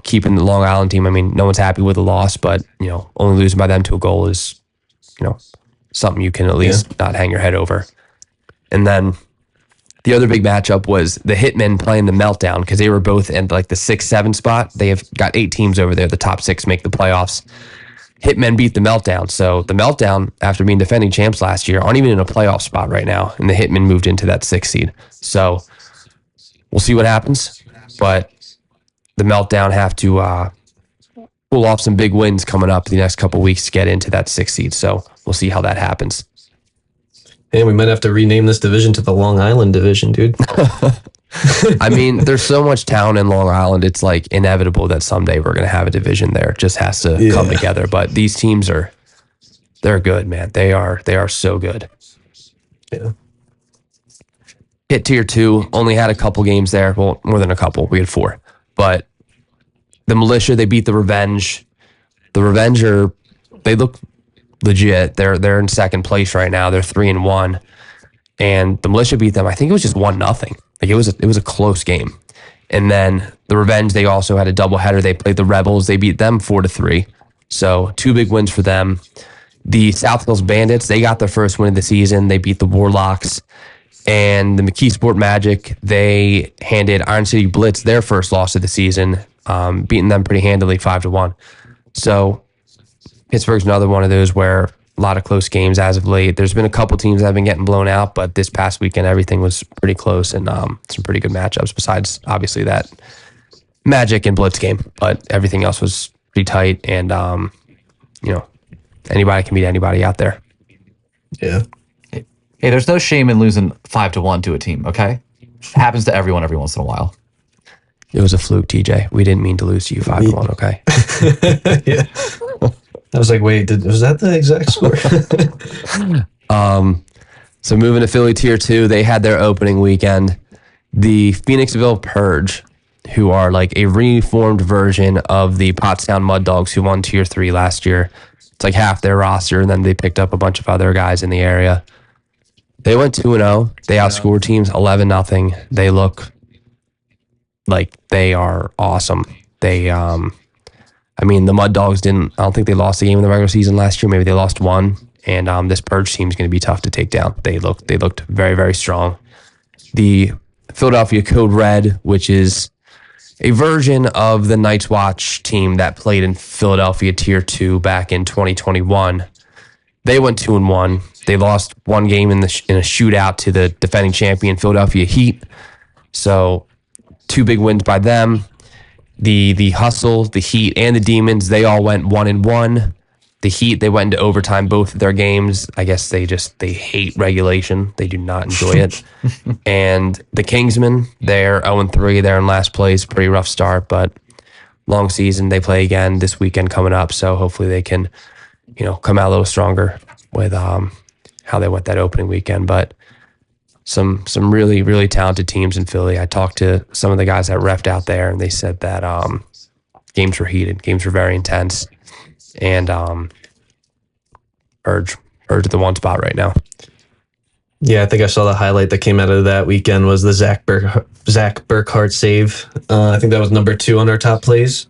keeping the Long Island team. I mean, no one's happy with the loss, but only losing by them to a goal is something you can at least not hang your head over. And then the other big matchup was the Hitmen playing the Meltdown, because they were both in like the 6-7 spot. They have got 8 teams over there. The top 6 make the playoffs. Hitmen beat the Meltdown. So the Meltdown, after being defending champs last year, aren't even in a playoff spot right now. And the Hitmen moved into that 6th seed. So we'll see what happens. But the Meltdown have to pull off some big wins coming up the next couple weeks to get into that 6th seed. So we'll see how that happens. And we might have to rename this division to the Long Island division, dude. I mean, there's so much talent in Long Island. It's like inevitable that someday we're going to have a division there. It just has to come together. But these teams they're good, man. They are so good. Yeah. Hit tier 2, only had a couple games there. Well, more than a couple. We had 4. But the Militia, they beat the Revenge. The Revenge they look legit. They're in 2nd place right now. They're 3-1. And the Militia beat them. I think it was just 1-0. Like, it was a close game. And then the Revenge, they also had a doubleheader. They played the Rebels. They beat them 4-3. So 2 big wins for them. The South Hills Bandits, they got their first win of the season. They beat the Warlocks. And the McKeesport Magic, they handed Iron City Blitz their first loss of the season, beating them pretty handily 5-1. So Pittsburgh's another one of those where a lot of close games as of late. There's been a couple teams that have been getting blown out, but this past weekend, everything was pretty close, and some pretty good matchups besides, obviously, that Magic and Blitz game. But everything else was pretty tight, and, anybody can beat anybody out there. Yeah. Hey, there's no shame in losing 5-1 to a team, okay? It happens to everyone every once in a while. It was a fluke, TJ. We didn't mean to lose to you 5-1, okay? Yeah. I was like, wait, was that the exact score? So moving to Philly Tier 2, they had their opening weekend. The Phoenixville Purge, who are like a reformed version of the Pottstown Mud Dogs, who won Tier 3 last year. It's like half their roster, and then they picked up a bunch of other guys in the area. They went 2-0. They outscored teams 11-0. They look like they are awesome. They, the Mud Dogs I don't think they lost a game in the regular season last year. Maybe they lost 1. And this Purge team is going to be tough to take down. They looked very, very strong. The Philadelphia Code Red, which is a version of the Night's Watch team that played in Philadelphia Tier 2 back in 2021. They went 2-1. They lost 1 game in a shootout to the defending champion Philadelphia Heat. So 2 big wins by them. The Hustle, the Heat, and the Demons, they all went 1-1. The Heat, they went into overtime both of their games. I guess they hate regulation. They do not enjoy it. And the Kingsmen, they're 0-3. They're in last place. Pretty rough start, but long season. They play again this weekend coming up, so hopefully they can, come out a little stronger with how they went that opening weekend. But some really, really talented teams in Philly. I talked to some of the guys that refed out there, and they said that games were heated. Games were very intense. And Urge or to the 1 spot right now. Yeah, I think I saw the highlight that came out of that weekend was the Zach Burkhart save. I think that was number 2 on our top plays,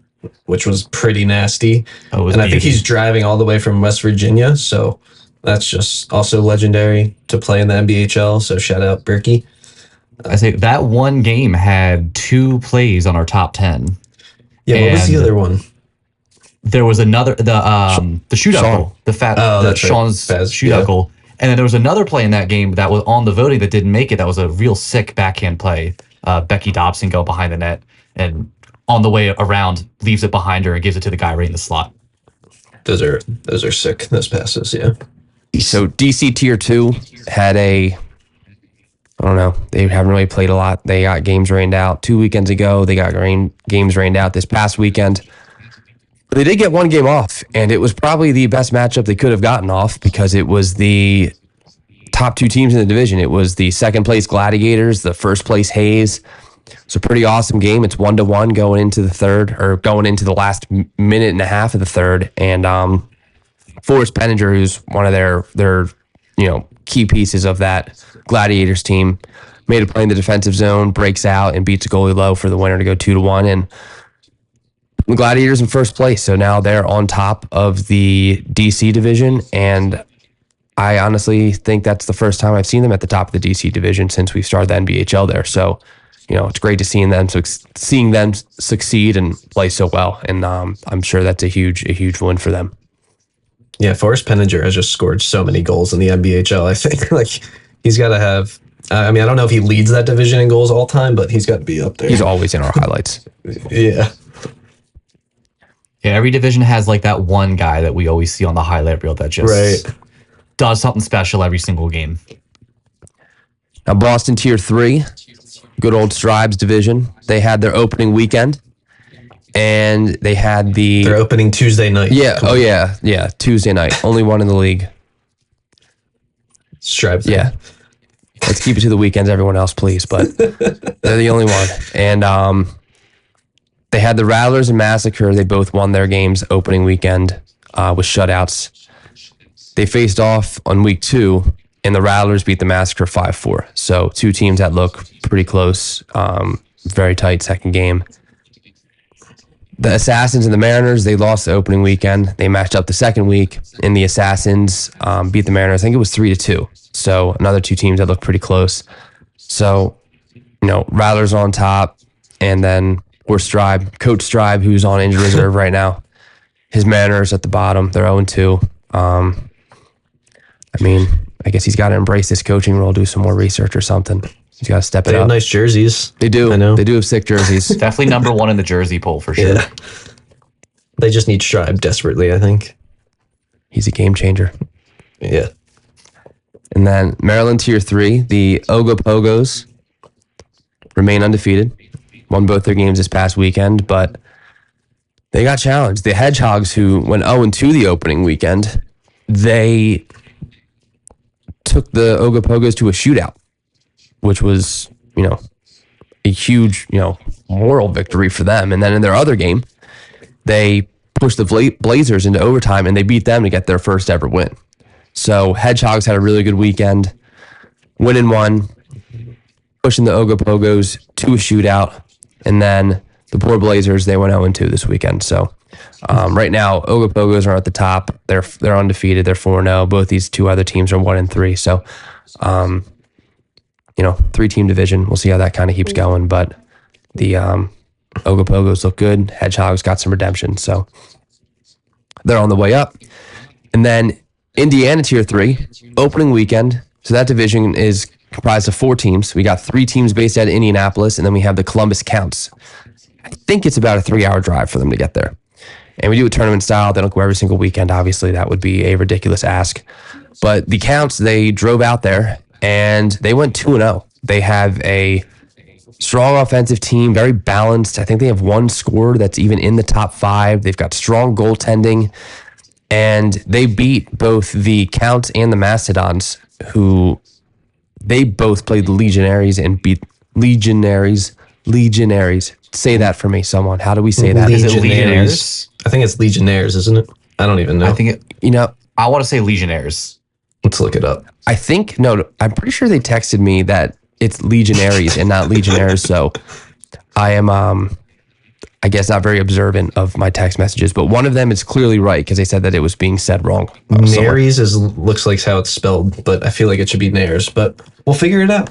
which was pretty nasty. And I think he's driving all the way from West Virginia, so that's just also legendary to play in the NBHL. So shout out Berkey. I say that one game had 2 plays on our top 10. Yeah, what was the other one? There was another the shootout goal, Sean's shootout goal, and then there was another play in that game that was on the voting that didn't make it. That was a real sick backhand play. Becky Dobson go behind the net and on the way around leaves it behind her and gives it to the guy right in the slot. Those are sick. Those passes, yeah. So DC Tier 2 had I don't know. They haven't really played a lot. They got games rained out 2 weekends ago. They got games rained out this past weekend. But they did get one game off, and it was probably the best matchup they could have gotten off because it was the top 2 teams in the division. It was the second place Gladiators, the first place Hayes. It's a pretty awesome game. It's 1-1 going into the third, or going into the last minute and a half of the third. And Forrest Penninger, who's one of their key pieces of that Gladiators team, made a play in the defensive zone, breaks out, and beats a goalie low for the winner to go 2-1. And the Gladiators in first place, so now they're on top of the DC division, and I honestly think that's the first time I've seen them at the top of the DC division since we started the NBHL there. So, it's great to seeing them succeed and play so well, and I'm sure that's a huge win for them. Yeah, Forrest Penninger has just scored so many goals in the NBHL. I think he's got to have. I don't know if he leads that division in goals all time, but he's got to be up there. He's always in our highlights. Yeah. Yeah, every division has that one guy that we always see on the highlight reel that just does something special every single game. Now, Boston Tier 3, good old Stribes division. They had their opening weekend, and they had their opening Tuesday night. Yeah, yeah, Tuesday night. Only one in the league. Stribes. Yeah. Let's keep it to the weekends, everyone else, please. But they're the only one. And they had the Rattlers and Massacre. They both won their games opening weekend with shutouts. They faced off on week 2, and the Rattlers beat the Massacre 5-4. So 2 teams that look pretty close. Very tight second game. The Assassins and the Mariners, they lost the opening weekend. They matched up the second week, and the Assassins beat the Mariners. I think it was 3-2. So another 2 teams that look pretty close. So, Rattlers on top, and then Coach Stribe, who's on injured reserve right now. His Mariners at the bottom. They're 0-2. I guess he's got to embrace this coaching role, do some more research or something. He's got to step it up. They have nice jerseys. They do. I know. They do have sick jerseys. Definitely number 1 in the jersey poll for sure. Yeah. They just need Stribe desperately, I think. He's a game changer. Yeah. And then Maryland Tier 3, the Ogopogos remain undefeated. Won both their games this past weekend, but they got challenged. The Hedgehogs, who went 0-2 the opening weekend, they took the Ogopogos to a shootout, which was, a huge, moral victory for them. And then in their other game, they pushed the Blazers into overtime, and they beat them to get their first ever win. So Hedgehogs had a really good weekend, winning 1, pushing the Ogopogos to a shootout, and then the poor Blazers, they went 0-2 this weekend. So right now, Ogopogos are at the top. They're undefeated. They're 4-0. Both these 2 other teams are 1-3. So, 3-team division. We'll see how that kind of keeps going. But the Ogopogos look good. Hedgehogs got some redemption. So they're on the way up. And then Indiana Tier 3, opening weekend. So that division is comprised of 4 teams. We got 3 teams based out of Indianapolis, and then we have the Columbus Counts. I think it's about a 3-hour drive for them to get there. And we do a tournament style. They don't go every single weekend. Obviously, that would be a ridiculous ask. But the Counts, they drove out there, and they went 2-0. They have a strong offensive team, very balanced. I think they have 1 scorer that's even in the top 5. They've got strong goaltending. And they beat both the Counts and the Mastodons, who they both played the Legionaries and beat Legionaries. Say that for me, someone. How do we say that? Is it Legionnaires? I think it's Legionnaires, isn't it? I don't even know. I think I want to say Legionnaires. Let's look it up. I think, no, I'm pretty sure they texted me that it's Legionaries and not Legionnaires. So I am, I guess, not very observant of my text messages, but one of them is clearly right because they said that it was being said wrong. Nares looks like how it's spelled, but I feel like it should be Nares, but we'll figure it out.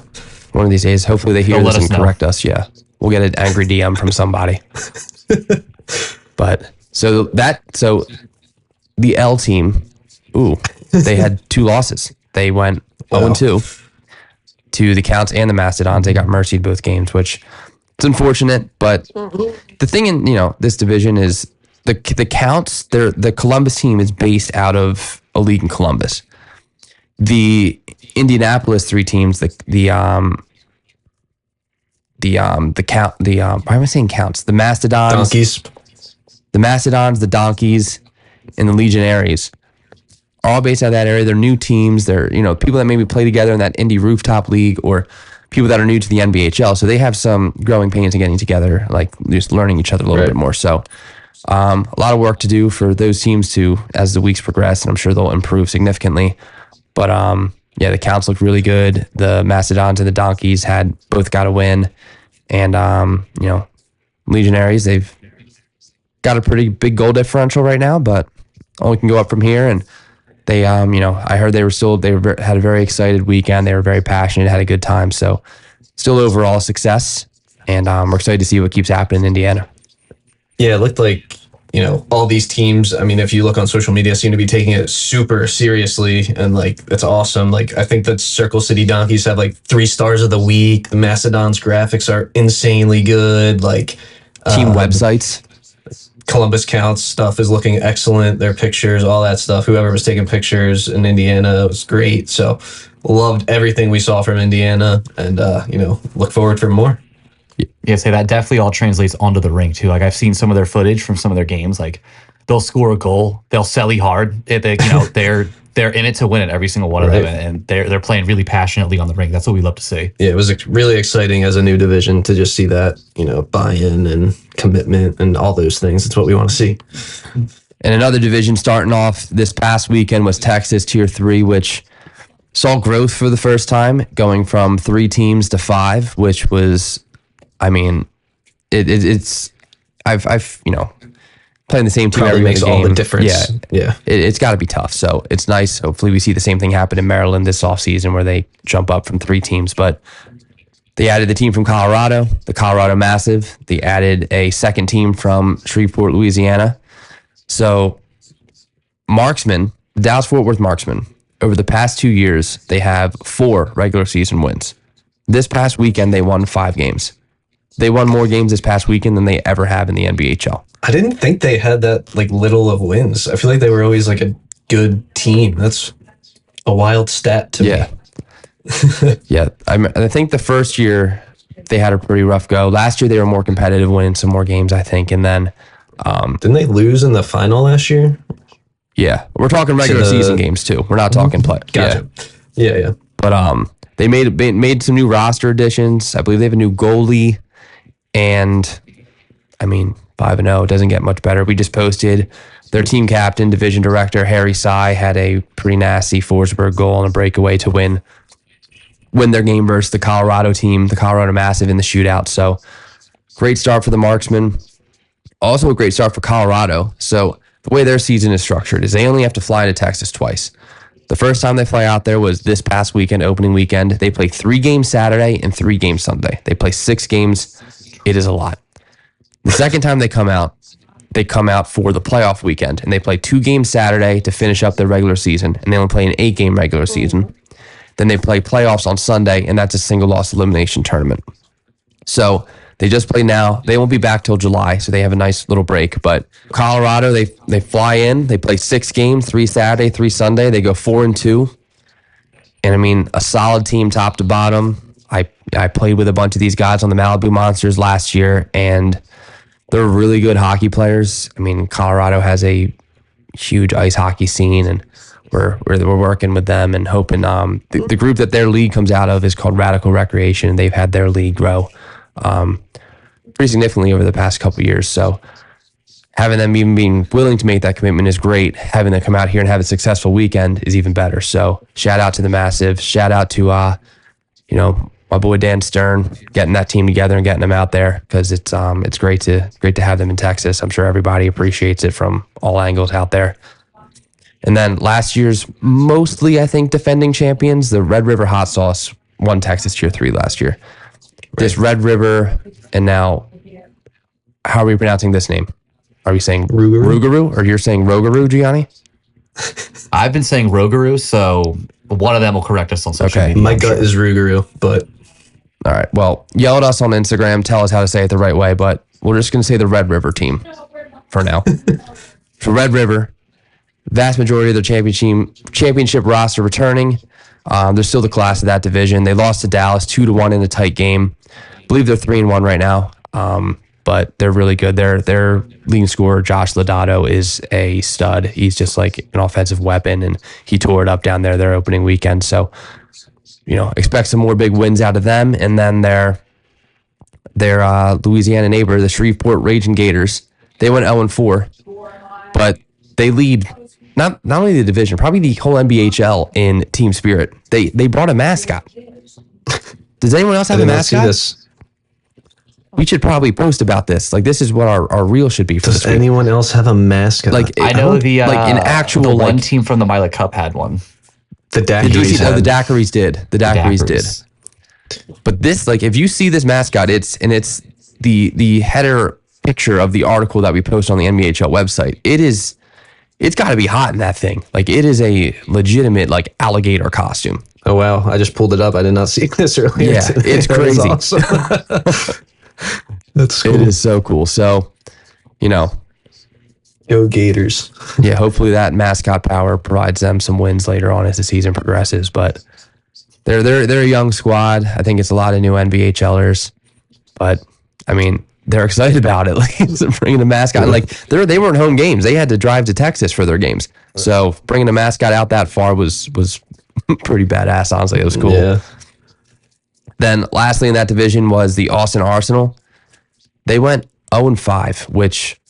One of these days, hopefully they hear They'll this let and us know. correct us. Yeah. We'll get an angry DM from somebody. But so the L team, they had 2 losses. They went 0-2 to the Counts and the Mastodons. They got mercied both games, which it's unfortunate. But the thing in this division is the Counts. The Columbus team is based out of a league in Columbus. The Indianapolis 3 teams, why am I saying Counts? The Mastodons, Donkeys. the Mastodons, the Donkeys, and the Legionaries are all based out of that area. They're new teams. They're people that maybe play together in that indie rooftop league, or people that are new to the NBHL. So they have some growing pains in getting together, like just learning each other a little bit more. So a lot of work to do for those teams to as the weeks progress, and I'm sure they'll improve significantly. But the Counts look really good. The Mastodons and the Donkeys both got a win, and Legionaries, they've got a pretty big goal differential right now, but only can go up from here. And they, I heard they had a very excited weekend. They were very passionate, had a good time. So still overall success, and we're excited to see what keeps happening in Indiana. Yeah, it looked like, all these teams, I mean, if you look on social media, seem to be taking it super seriously, and it's awesome. I think that Circle City Donkeys have 3 stars of the week. The Mastodons graphics are insanely good. Team websites. Columbus Counts stuff is looking excellent. Their pictures, all that stuff. Whoever was taking pictures in Indiana was great. So loved everything we saw from Indiana, and look forward for more. Yeah, say that definitely all translates onto the rink too. I've seen some of their footage from some of their games. They'll score a goal, they'll selly hard. They're in it to win it, every single one of them, and they're playing really passionately on the rink. That's what we love to see. Yeah, it was really exciting as a new division to just see that buy-in and commitment and all those things. It's what we want to see. And another division starting off this past weekend was Texas Tier 3, which saw growth for the first time, going from 3 teams to 5, which was, it's I've playing the same team Probably every makes game. all the difference. Yeah. It's got to be tough. So it's nice. Hopefully we see the same thing happen in Maryland this offseason, where they jump up from 3 teams. But they added the team from Colorado, the Colorado Massive. They added a second team from Shreveport, Louisiana. So Marksman, the Dallas-Fort Worth Marksman, over the past 2 years, they have 4 regular season wins. This past weekend, they won 5 games. They won more games this past weekend than they ever have in the NBHL. I didn't think they had that little of wins. I feel like they were always a good team. That's a wild stat to me. Yeah. I think the first year they had a pretty rough go. Last year they were more competitive, winning some more games, I think. And then didn't they lose in the final last year? Yeah, we're talking regular season games too. We're not talking play. Gotcha. Yeah. But they made some new roster additions. I believe they have a new goalie, and 5-0 doesn't get much better. We just posted their team captain, division director Harry Sy had a pretty nasty Forsberg goal on a breakaway to win their game versus the Colorado team, the Colorado Massive, in the shootout. So great start for the Marksmen. Also a great start for Colorado. So the way their season is structured is they only have to fly to Texas twice. The first time they fly out there was this past weekend, opening weekend. They play 3 games Saturday and 3 games Sunday. They play 6 games. It is a lot. The second time they come out for the playoff weekend, and they play 2 games Saturday to finish up their regular season, and they only play an 8-game regular season. Then they play playoffs on Sunday, and that's a single loss elimination tournament. So they just play now. They won't be back till July, so they have a nice little break. But Colorado, they fly in, they play 6 games, 3 Saturday, 3 Sunday. They go 4-2. And a solid team top to bottom. I played with a bunch of these guys on the Malibu Monsters last year, and they're really good hockey players. Colorado has a huge ice hockey scene, and we're working with them and hoping. The group that their league comes out of is called Radical Recreation, and they've had their league grow pretty significantly over the past couple of years. So having them even being willing to make that commitment is great. Having them come out here and have a successful weekend is even better. So shout out to the Massive. Shout out to, my boy Dan Stern, getting that team together and getting them out there, because it's great to have them in Texas. I'm sure everybody appreciates it from all angles out there. And then last year's mostly, I think, defending champions, the Red River Hot Sauce, won Texas Tier 3 last year. Right. This Red River, and now, how are we pronouncing this name? Are we saying Rougarou, or you're saying Rougarou, Gianni? I've been saying Rougarou, so one of them will correct us on social media. My gut is Rougarou, but... All right, well, yell at us on Instagram, tell us how to say it the right way, but we're just going to say the Red River team for now. So Red River, vast majority of their championship roster returning. They're still the class of that division. They lost to Dallas 2-1 in a tight game. I believe they're 3-1 right now. But they're really good. Their leading scorer, Josh Lodato, is a stud. He's just like an offensive weapon, and he tore it up down there their opening weekend. So, expect some more big wins out of them. And then their Louisiana neighbor, the Shreveport Raging Gators, they went 0-4, but they lead not only the division, probably the whole NBHL in team spirit. They brought a mascot. Does anyone else have a mascot? See this. We should probably post about this. Like, this is what our reel should be for Does this week. anyone else have a mascot? Like, I know an actual one team from the Milot Cup had one. The Daiquiris. The Daiquiris did. The Daiquiris did. But this, like, if you see this mascot, it's the header picture of the article that we post on the NBHL website. It's got to be hot in that thing. Like, it is a legitimate, like, alligator costume. Oh, wow. I just pulled it up. I did not see this earlier. Yeah, today. it's crazy. Awesome. That's cool. It is so cool. So, Go Gators. yeah, hopefully that mascot power provides them some wins later on as the season progresses. But they're a young squad. I think it's a lot of new NBHLers. But, I mean, they're excited about it. Like, bringing a mascot. And, like, they weren't home games. They had to drive to Texas for their games. So bringing a mascot out that far was pretty badass, honestly. It was cool. Yeah. Then lastly in that division was the Austin Arsenal. They went 0-5, which,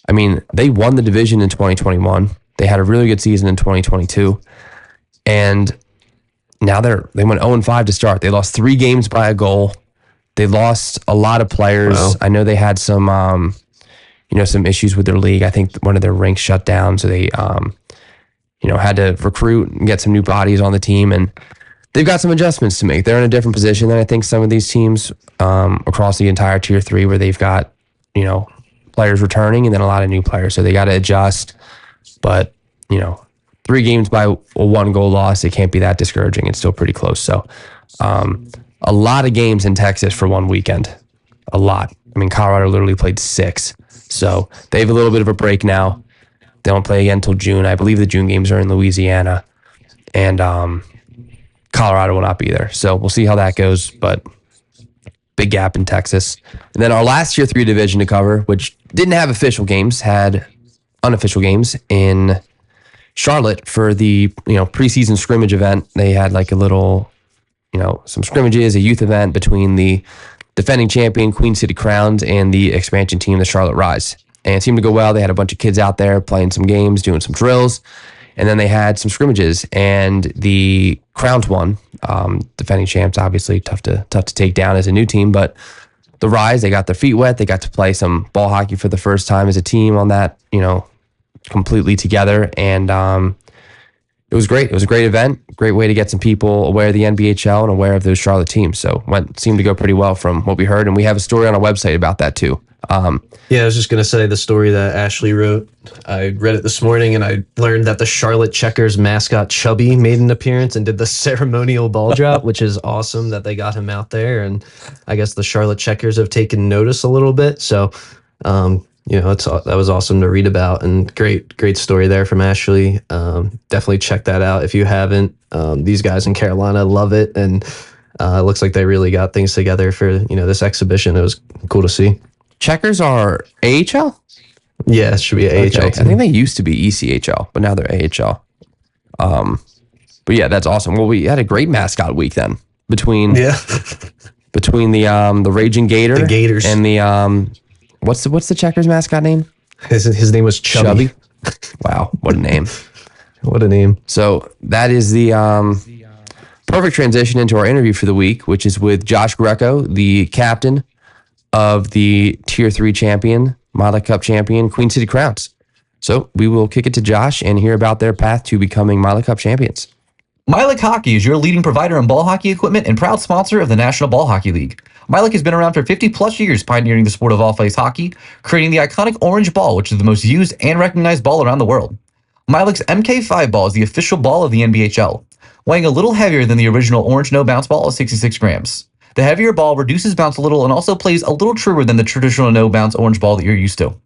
I mean, they won the division in 2021. They had a really good season in 2022. And now they went 0-5 to start. They lost 3 games by a goal. They lost a lot of players. Wow. I know they had some some issues with their league. I think one of their rinks shut down, so they had to recruit and get some new bodies on the team, and they've got some adjustments to make. They're in a different position than I think some of these teams across the entire Tier 3, where they've got, players returning and then a lot of new players. So they got to adjust. But, 3 games by a 1-goal loss, it can't be that discouraging. It's still pretty close. So a lot of games in Texas for one weekend. A lot. I mean, Colorado literally played 6. So they have a little bit of a break now. They don't play again until June. I believe the June games are in Louisiana. And Colorado will not be there. So we'll see how that goes, but big gap in Texas. And then our last Tier 3 division to cover, which didn't have official games, had unofficial games in Charlotte for the preseason scrimmage event. They had like a little, some scrimmages, a youth event between the defending champion Queen City Crowns and the expansion team, the Charlotte Rise. And it seemed to go well. They had a bunch of kids out there playing some games, doing some drills. And then they had some scrimmages, and the Crowns won. Defending champs, obviously tough to take down as a new team, but the Rise, they got their feet wet. They got to play some ball hockey for the first time as a team on that, completely together. And it was great. It was a great event. Great way to get some people aware of the NBHL and aware of those Charlotte teams. So seemed to go pretty well from what we heard. And we have a story on our website about that too. Yeah, I was just going to say the story that Ashley wrote. I read it this morning, and I learned that the Charlotte Checkers mascot Chubby made an appearance and did the ceremonial ball drop, which is awesome that they got him out there. And I guess the Charlotte Checkers have taken notice a little bit. So, that was awesome to read about, and great story there from Ashley. Definitely check that out if you haven't. These guys in Carolina love it, and it looks like they really got things together for this exhibition. It was cool to see. Checkers are AHL? Yeah, it should be AHL. Okay. I think they used to be ECHL, but now they're AHL. But yeah, that's awesome. Well, we had a great mascot week then between the Raging Gator, the Gators, and the what's the Checkers mascot name? His name was Chubby. Wow, what a name. What a name. So that is the perfect transition into our interview for the week, which is with Josh Greco, the captain of the Tier 3 champion, Miley Cup champion, Queen City Crowns. So we will kick it to Josh and hear about their path to becoming Miley Cup champions. Milik Hockey is your leading provider in ball hockey equipment and proud sponsor of the National Ball Hockey League. Milik has been around for 50 plus years, pioneering the sport of off-ice hockey, creating the iconic orange ball, which is the most used and recognized ball around the world. Milik's MK5 ball is the official ball of the NBHL, weighing a little heavier than the original orange no bounce ball of 66 grams. The heavier ball reduces bounce a little and also plays a little truer than the traditional no bounce orange ball that you're used to.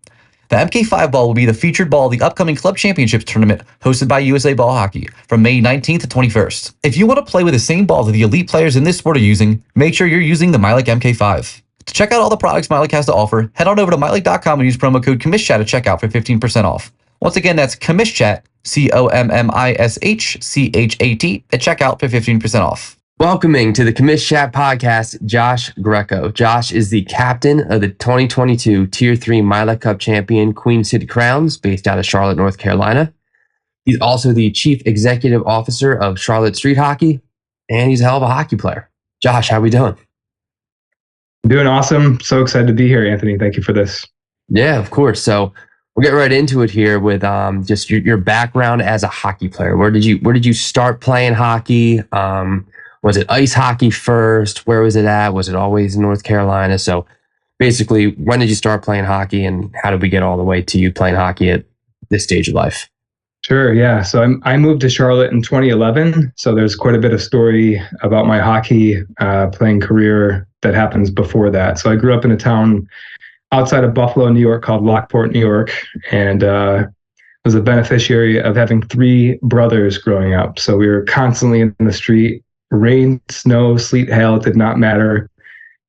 The MK5 ball will be the featured ball of the upcoming Club Championships tournament hosted by USA Ball Hockey from May 19th to 21st. If you want to play with the same ball that the elite players in this sport are using, make sure you're using the Milik MK5. To check out all the products Milik has to offer, head on over to milik.com and use promo code CommishChat at checkout for 15% off. Once again, that's CommishChat, COMMISHCHAT at checkout for 15% off. Welcoming to the Commish Chat podcast, Josh Greco. Josh is the captain of the 2022 Tier 3 Miley Cup champion Queen City Crowns, based out of Charlotte, North Carolina. He's also the chief executive officer of Charlotte Street Hockey, and he's a hell of a hockey player. Josh, how we doing? Doing awesome. So excited to be here, Anthony. Thank you for this. Yeah, of course. So we'll get right into it here with just your background as a hockey player. Where did you start playing hockey? Was it ice hockey first? Where was it at? Was it always in North Carolina? So basically, when did you start playing hockey, and how did we get all the way to you playing hockey at this stage of life? Sure. Yeah. So I moved to Charlotte in 2011. So there's quite a bit of story about my hockey playing career that happens before that. So I grew up in a town outside of Buffalo, New York called Lockport, New York, and was a beneficiary of having 3 brothers growing up. So we were constantly in the street. Rain, snow, sleet, hail, it did not matter.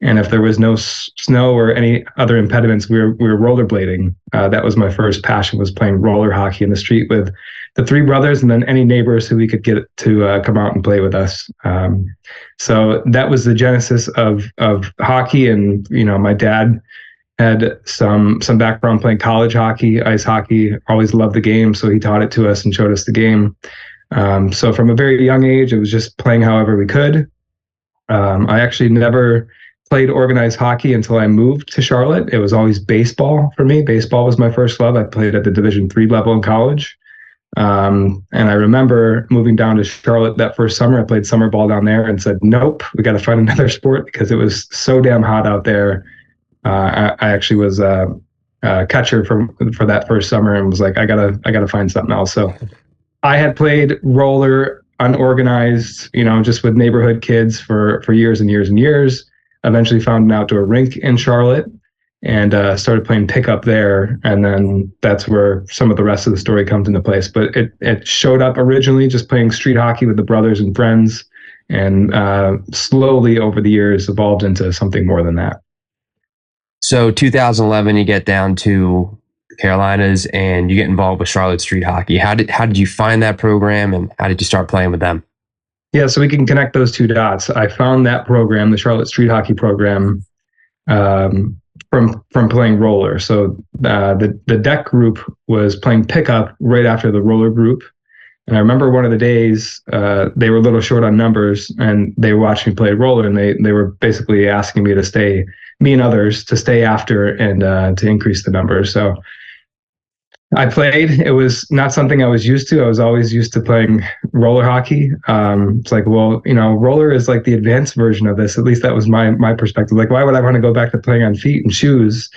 And if there was no snow or any other impediments, we were rollerblading. That was my first passion, was playing roller hockey in the street with the 3 brothers and then any neighbors who we could get to come out and play with us. So that was the genesis of hockey. And, you know, my dad had some background playing college hockey, ice hockey, always loved the game. So he taught it to us and showed us the game. So from a very young age, it was just playing however we could. I actually never played organized hockey until I moved to Charlotte. It was always baseball for me. Baseball was my first love. I played at the Division III level in college. And I remember moving down to Charlotte that first summer. I played summer ball down there and said, nope, we got to find another sport because it was so damn hot out there. I actually was a catcher for that first summer and was like, I gotta find something else. So I had played roller unorganized, you know, just with neighborhood kids for years and years and years. Eventually found an outdoor rink in Charlotte and started playing pickup there. And then that's where some of the rest of the story comes into place. But it showed up originally just playing street hockey with the brothers and friends, and slowly over the years evolved into something more than that. So 2011, you get down to Carolinas and you get involved with Charlotte Street Hockey. How did you find that program, and how did you start playing with them? Yeah, so we can connect those 2 dots. I found that program, the Charlotte Street Hockey program, from playing roller. So the deck group was playing pickup right after the roller group. And I remember one of the days they were a little short on numbers, and they were watching me play roller, and they were basically asking me to stay, me and others, to stay after and to increase the numbers. So I played. It was not something I was used to. I was always used to playing roller hockey. It's like, well, you know, roller is like the advanced version of this. At least that was my perspective. Like, why would I want to go back to playing on feet and shoes?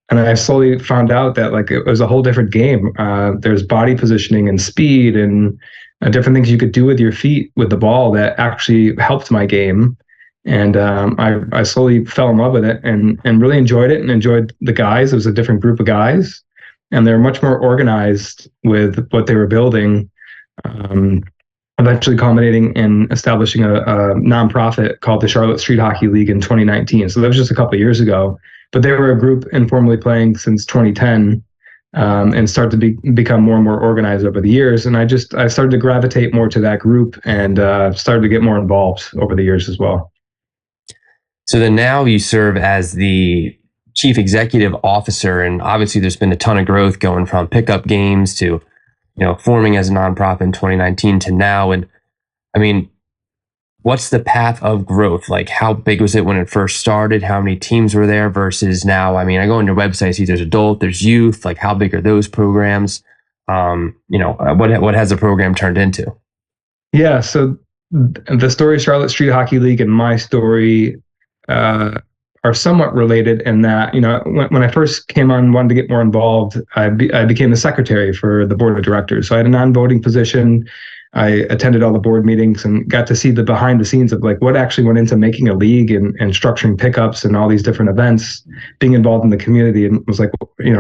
And I slowly found out that like it was a whole different game. There's body positioning and speed and different things you could do with your feet with the ball that actually helped my game. And I slowly fell in love with it and really enjoyed it and enjoyed the guys. It was a different group of guys, and they're much more organized with what they were building, eventually culminating in establishing a nonprofit called the Charlotte Street Hockey League in 2019. So that was just a couple of years ago, but they were a group informally playing since 2010, and started to become more and more organized over the years. And I started to gravitate more to that group and started to get more involved over the years as well. So then now you serve as the chief executive officer, and obviously there's been a ton of growth going from pickup games to, forming as a nonprofit in 2019 to now. And I mean, what's the path of growth? Like, how big was it when it first started? How many teams were there versus now? I mean, I go on your website, see there's adult, there's youth. Like, how big are those programs? What has the program turned into? Yeah, so the story of Charlotte Street Hockey League and my story are somewhat related in that, when I first came on, wanted to get more involved, I became the secretary for the board of directors. So I had a non-voting position. I attended all the board meetings and got to see the behind the scenes of like what actually went into making a league and structuring pickups and all these different events, being involved in the community, and was like,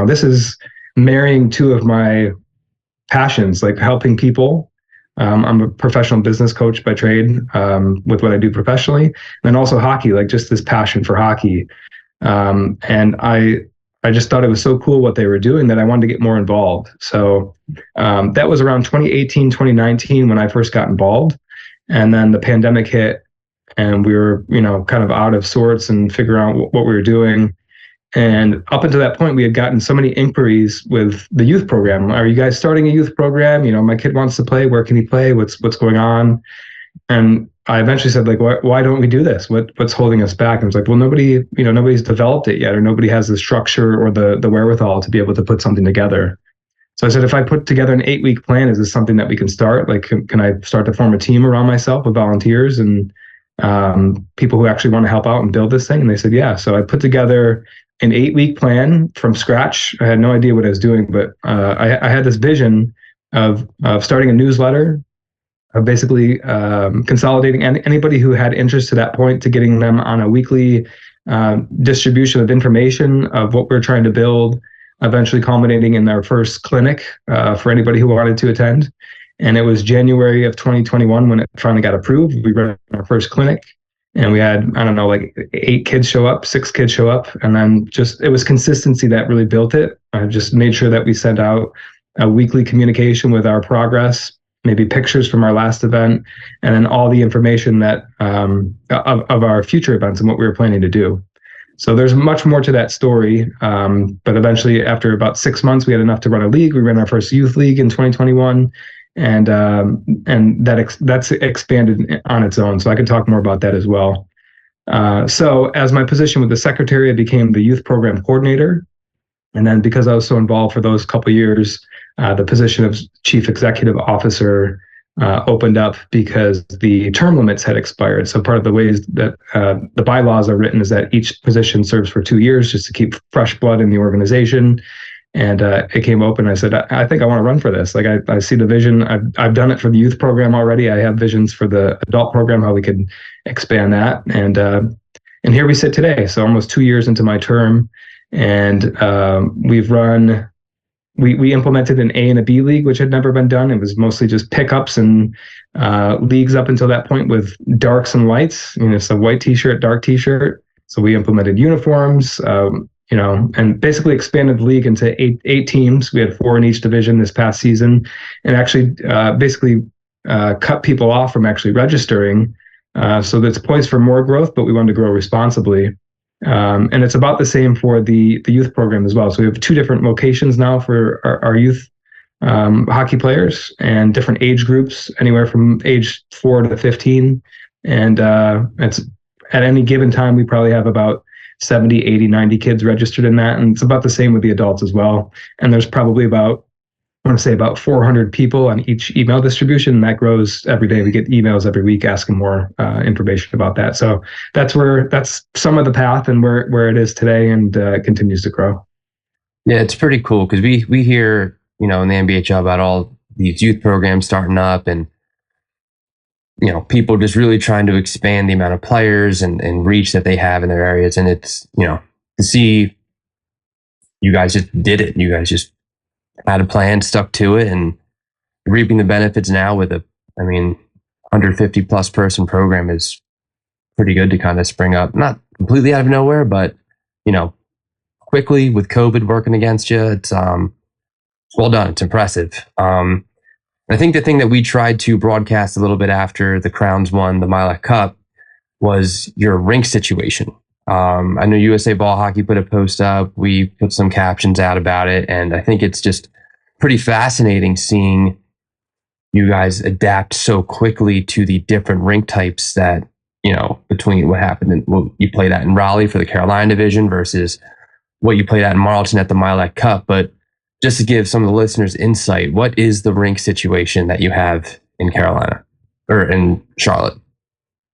this is marrying two of my passions, like helping people. I'm a professional business coach by trade with what I do professionally, and then also hockey, like just this passion for hockey. And I just thought it was so cool what they were doing that I wanted to get more involved. So that was around 2018, 2019 when I first got involved. And then the pandemic hit and we were, kind of out of sorts and figuring out what we were doing. And up until that point, we had gotten so many inquiries with the youth program. Are you guys starting a youth program? My kid wants to play. Where can he play? What's going on? And I eventually said, like, why don't we do this? What's holding us back? And I was like, well, nobody's developed it yet, or nobody has the structure or the wherewithal to be able to put something together. So I said, if I put together an 8-week plan, is this something that we can start? Like, can I start to form a team around myself with volunteers and people who actually want to help out and build this thing? And they said, yeah. So I put together an 8-week plan from scratch. I had no idea what I was doing, but I had this vision of starting a newsletter, of basically consolidating anybody who had interest to that point, to getting them on a weekly distribution of information of what we're trying to build, eventually culminating in our first clinic for anybody who wanted to attend. And it was January of 2021 when it finally got approved. We ran our first clinic. And we had, I don't know, like 8 kids show up, 6 kids show up. And then it was consistency that really built it. I just made sure that we sent out a weekly communication with our progress, maybe pictures from our last event, and then all the information that of our future events and what we were planning to do. So there's much more to that story. But eventually, after about 6 months, we had enough to run a league. We ran our first youth league in 2021. And that's expanded on its own. So I can talk more about that as well. So as my position with the secretary, I became the youth program coordinator. And then because I was so involved for those couple of years, the position of chief executive officer opened up because the term limits had expired. So part of the ways that the bylaws are written is that each position serves for 2 years just to keep fresh blood in the organization. And it came open. I said, I think I want to run for this. Like, I see the vision. I've done it for the youth program already. I have visions for the adult program, how we could expand that. And here we sit today. So almost 2 years into my term, and we implemented an A and a B league, which had never been done. It was mostly just pickups and leagues up until that point with darks and lights. It's a white T-shirt, dark T-shirt. So we implemented uniforms. And basically expanded the league into eight teams. We had 4 in each division this past season, and actually basically cut people off from actually registering. So that's poised for more growth, but we wanted to grow responsibly. And it's about the same for the youth program as well. So we have 2 different locations now for our youth hockey players, and different age groups, anywhere from age 4 to 15. And it's at any given time, we probably have about 70, 80, 90 kids registered in that. And it's about the same with the adults as well. And there's probably about 400 people on each email distribution. And that grows every day. We get emails every week asking more information about that. So that's some of the path and where it is today, and continues to grow. Yeah, it's pretty cool because we hear, in the NBHL about all these youth programs starting up, and people just really trying to expand the amount of players and reach that they have in their areas. And it's, to see you guys just did it. You guys just had a plan, stuck to it, and reaping the benefits now with 150 plus person program is pretty good to kind of spring up, not completely out of nowhere, but, quickly with COVID working against you. It's well done. It's impressive. I think the thing that we tried to broadcast a little bit after the Crowns won the Militia Cup was your rink situation. I know USA Ball Hockey put a post up. We put some captions out about it, and I think it's just pretty fascinating seeing you guys adapt so quickly to the different rink types that, between what happened and what you played at in Raleigh for the Carolina division versus what you played at in Marlton at the Milat Cup. But just to give some of the listeners insight, what is the rink situation that you have in Carolina or in Charlotte?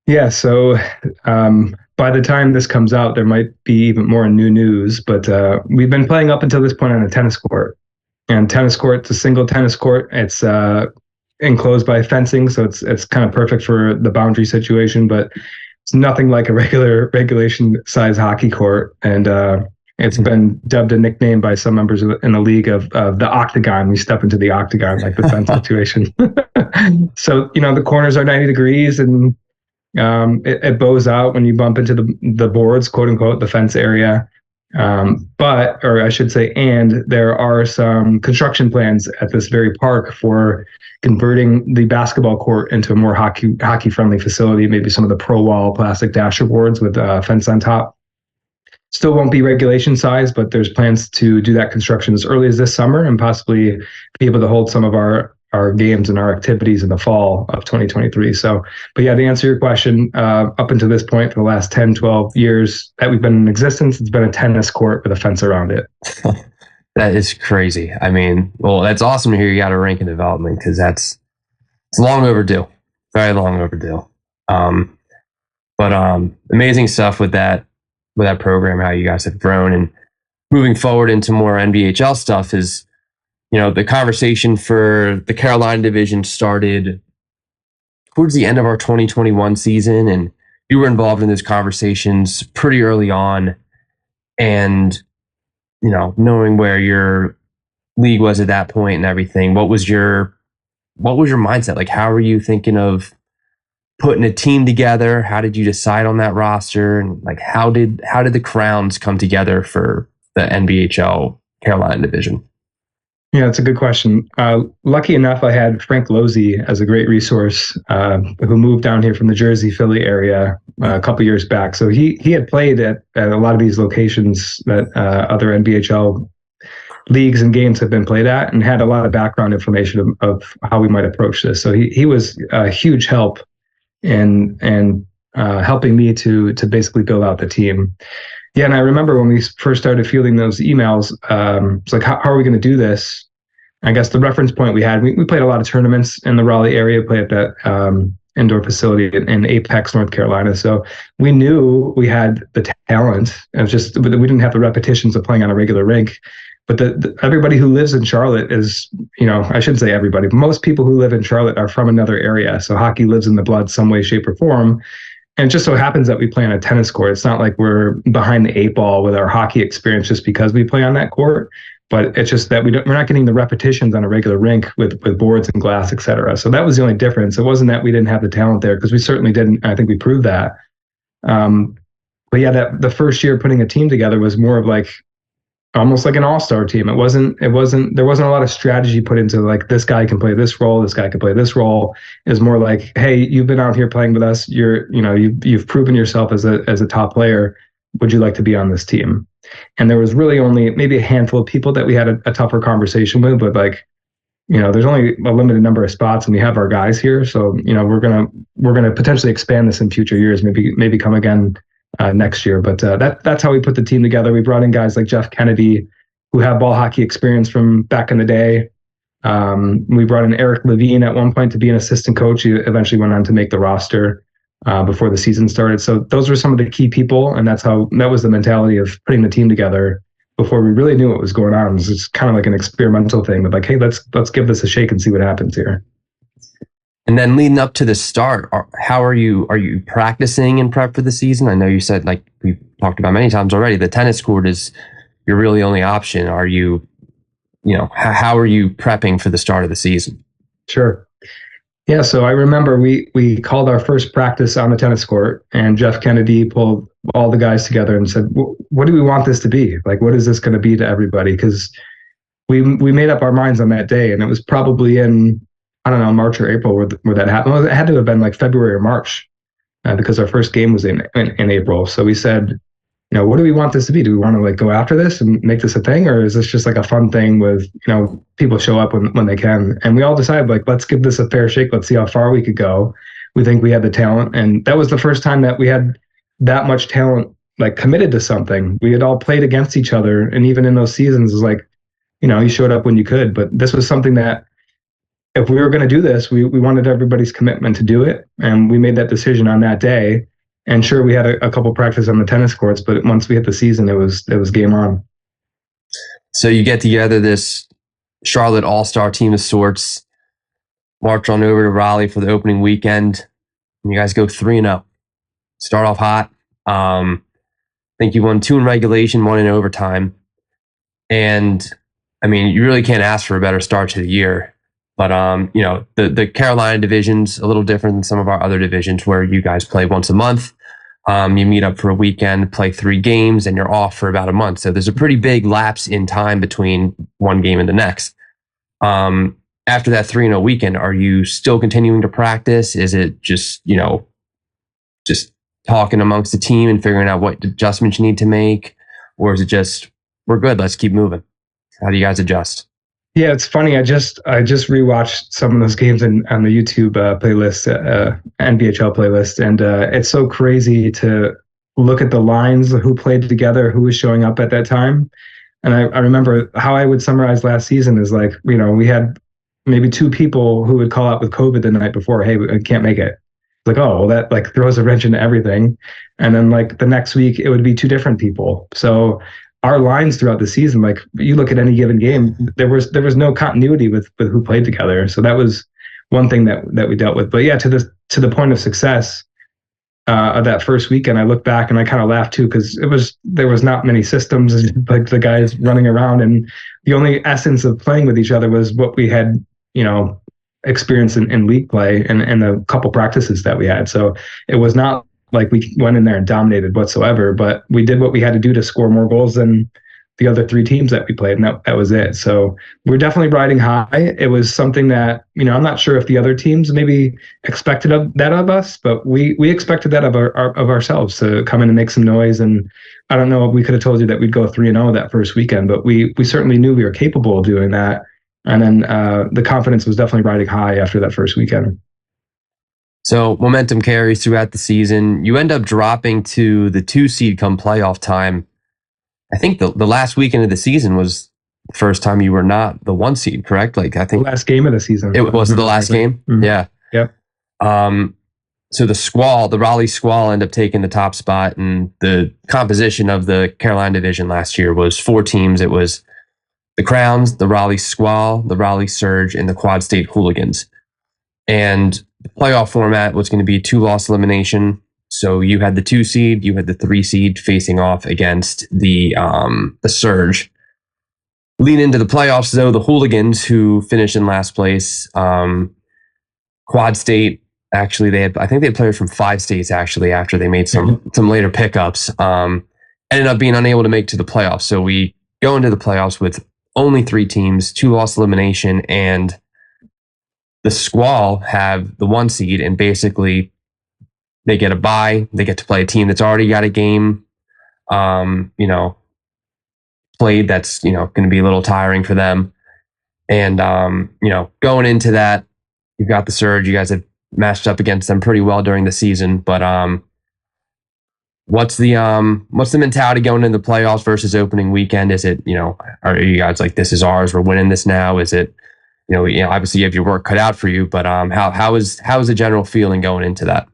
Yeah, so by the time this comes out, there might be even more new news, but we've been playing up until this point on a tennis court. And tennis court, it's a single tennis court. It's enclosed by fencing, so it's kind of perfect for the boundary situation, but it's nothing like a regulation size hockey court. And it's been dubbed a nickname by some members in the league of the octagon. We step into the octagon like the fence situation. So, the corners are 90 degrees and it bows out when you bump into the boards, quote unquote, the fence area. But there are some construction plans at this very park for converting the basketball court into a more hockey friendly facility, maybe some of the pro wall plastic dasher boards with a fence on top. Still won't be regulation size, but there's plans to do that construction as early as this summer and possibly be able to hold some of our games and our activities in the fall of 2023. So, but yeah, to answer your question, up until this point, for the last 10, 12 years that we've been in existence, it's been a tennis court with a fence around it. That is crazy. I mean, well, that's awesome to hear you got a rink in development because it's long overdue, very long overdue. But amazing stuff with that program, how you guys have grown and moving forward into more NBHL stuff is, the conversation for the Carolina division started towards the end of our 2021 season, and you were involved in those conversations pretty early on. And, knowing where your league was at that point and everything, what was your mindset? Like, how were you thinking of putting a team together? How did you decide on that roster? And like, how did the crowns come together for the NBHL Carolina division? Yeah, it's a good question. Lucky enough, I had Frank Losey as a great resource, who moved down here from the Jersey, Philly area a couple years back. So he had played at a lot of these locations that other NBHL leagues and games have been played at, and had a lot of background information of how we might approach this. So he was a huge help in helping me to basically build out the team. Yeah, and I remember when we first started fielding those emails, it's like, how are we going to do this? I guess the reference point we had, we played a lot of tournaments in the Raleigh area, played at that indoor facility in Apex, North Carolina. So we knew we had the talent. It was just, we didn't have the repetitions of playing on a regular rink. But everybody who lives in Charlotte is, I shouldn't say everybody, but most people who live in Charlotte are from another area. So hockey lives in the blood some way, shape, or form. And it just so happens that we play on a tennis court. It's not like we're behind the eight ball with our hockey experience just because we play on that court. But it's just that we're not getting the repetitions on a regular rink with boards and glass, et cetera. So that was the only difference. It wasn't that we didn't have the talent there, because we certainly didn't. I think we proved that. But yeah, the first year putting a team together was more of like almost like an all-star team. There wasn't a lot of strategy put into like, this guy can play this role, this guy can play this role. It was more like, hey, you've been out here playing with us. You've proven yourself as a top player. Would you like to be on this team? And there was really only maybe a handful of people that we had a tougher conversation with, but like, there's only a limited number of spots and we have our guys here. So, we're going to potentially expand this in future years, maybe come again next year. But that's how we put the team together. We brought in guys like Jeff Kennedy, who have ball hockey experience from back in the day. We brought in Eric Levine at one point to be an assistant coach. He eventually went on to make the roster before the season started. So those were some of the key people, and that was the mentality of putting the team together before we really knew what was going on. It was just kind of like an experimental thing with like, hey, let's give this a shake and see what happens here. And then leading up to the start, how are you practicing in prep for the season? I know you said, like we talked about many times already, the tennis court is your really only option. Are you, how are you prepping for the start of the season? Sure. Yeah. So I remember we called our first practice on the tennis court, and Jeff Kennedy pulled all the guys together and said, what do we want this to be? Like, what is this going to be to everybody? Because we made up our minds on that day, and it was probably in, I don't know, March or April where that happened. Well, it had to have been like February or March, because our first game was in April. So we said, what do we want this to be? Do we want to like go after this and make this a thing, or is this just like a fun thing with, people show up when they can? And we all decided like, let's give this a fair shake. Let's see how far we could go. We think we had the talent, and that was the first time that we had that much talent like committed to something. We had all played against each other, and even in those seasons, it was like, you showed up when you could. But this was something that if we were going to do this, we wanted everybody's commitment to do it, and we made that decision on that day. And sure, we had a couple practice on the tennis courts, but once we hit the season, it was game on. So you get together this Charlotte All-Star team of sorts, march on over to Raleigh for the opening weekend, and you guys go 3-0. Start off hot. I think you won 2 in regulation, 1 in overtime. And I mean, you really can't ask for a better start to the year. But the Carolina division's a little different than some of our other divisions where you guys play once a month. You meet up for a weekend, play 3 games, and you're off for about a month. So there's a pretty big lapse in time between one game and the next. After that 3-0 weekend, are you still continuing to practice? Is it just talking amongst the team and figuring out what adjustments you need to make? Or is it just, we're good, let's keep moving? How do you guys adjust? Yeah, it's funny. I just rewatched some of those games on the YouTube playlist, NBHL playlist, and it's so crazy to look at the lines, who played together, who was showing up at that time. And I remember how I would summarize last season is like, we had maybe 2 people who would call out with COVID the night before. Hey, we can't make it. Like, oh, well, that like throws a wrench into everything. And then like the next week, it would be 2 different people. So our lines throughout the season, like you look at any given game, there was no continuity with who played together. So that was one thing that we dealt with. But yeah, to the point of success of that first weekend, I look back and I kind of laugh too, because there was not many systems, like the guys running around, and the only essence of playing with each other was what we had, experience in league play and the couple practices that we had. So it was not like we went in there and dominated whatsoever, but we did what we had to do to score more goals than the other 3 teams that we played, and that was it. So we're definitely riding high. It was something that, I'm not sure if the other teams maybe expected that of us, but we expected that of ourselves, to come in and make some noise. And I don't know if we could have told you that we'd go 3-0 that first weekend, but we certainly knew we were capable of doing that. And then the confidence was definitely riding high after that first weekend. So momentum carries throughout the season. You end up dropping to the 2 seed come playoff time. I think the last weekend of the season was the first time you were not the 1 seed, correct? Like I think the last game of the season. It was the last game. Mm-hmm. Yeah. Yep. So the Raleigh Squall end up taking the top spot, and the composition of the Carolina division last year was 4 teams. It was the Crowns, the Raleigh Squall, the Raleigh Surge, and the Quad State Hooligans. And the playoff format was going to be 2-loss elimination. So you had the 2 seed, you had the 3 seed facing off against the Surge. Lean into the playoffs, though, the Hooligans, who finished in last place, Quad State, actually, I think they had players from 5 states, actually, after they made some later pickups, ended up being unable to make to the playoffs. So we go into the playoffs with only 3 teams, 2-loss elimination, and the Squall have the 1 seed, and basically they get a bye. They get to play a team that's already got a game, played. That's, going to be a little tiring for them. And, going into that, you've got the Surge. You guys have matched up against them pretty well during the season. But what's the mentality going into the playoffs versus opening weekend? Is it, are you guys like, this is ours, we're winning this now? Is it, obviously you have your work cut out for you, but how is the general feeling going into that?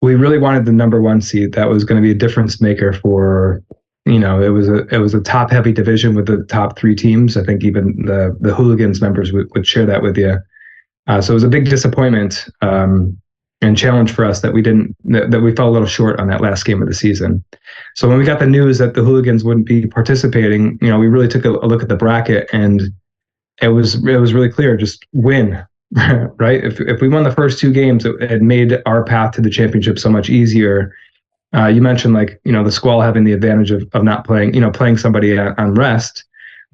We really wanted the number 1 seed. That was going to be a difference maker for, it was a top heavy division with the top 3 teams. I think even the Hooligans members would share that with you. So it was a big disappointment and challenge for us that we fell a little short on that last game of the season. So when we got the news that the Hooligans wouldn't be participating, we really took a look at the bracket, and it was really clear, just win, right? If we won the first 2 games, it made our path to the championship so much easier. You mentioned the Squall having the advantage of not playing, playing somebody on rest.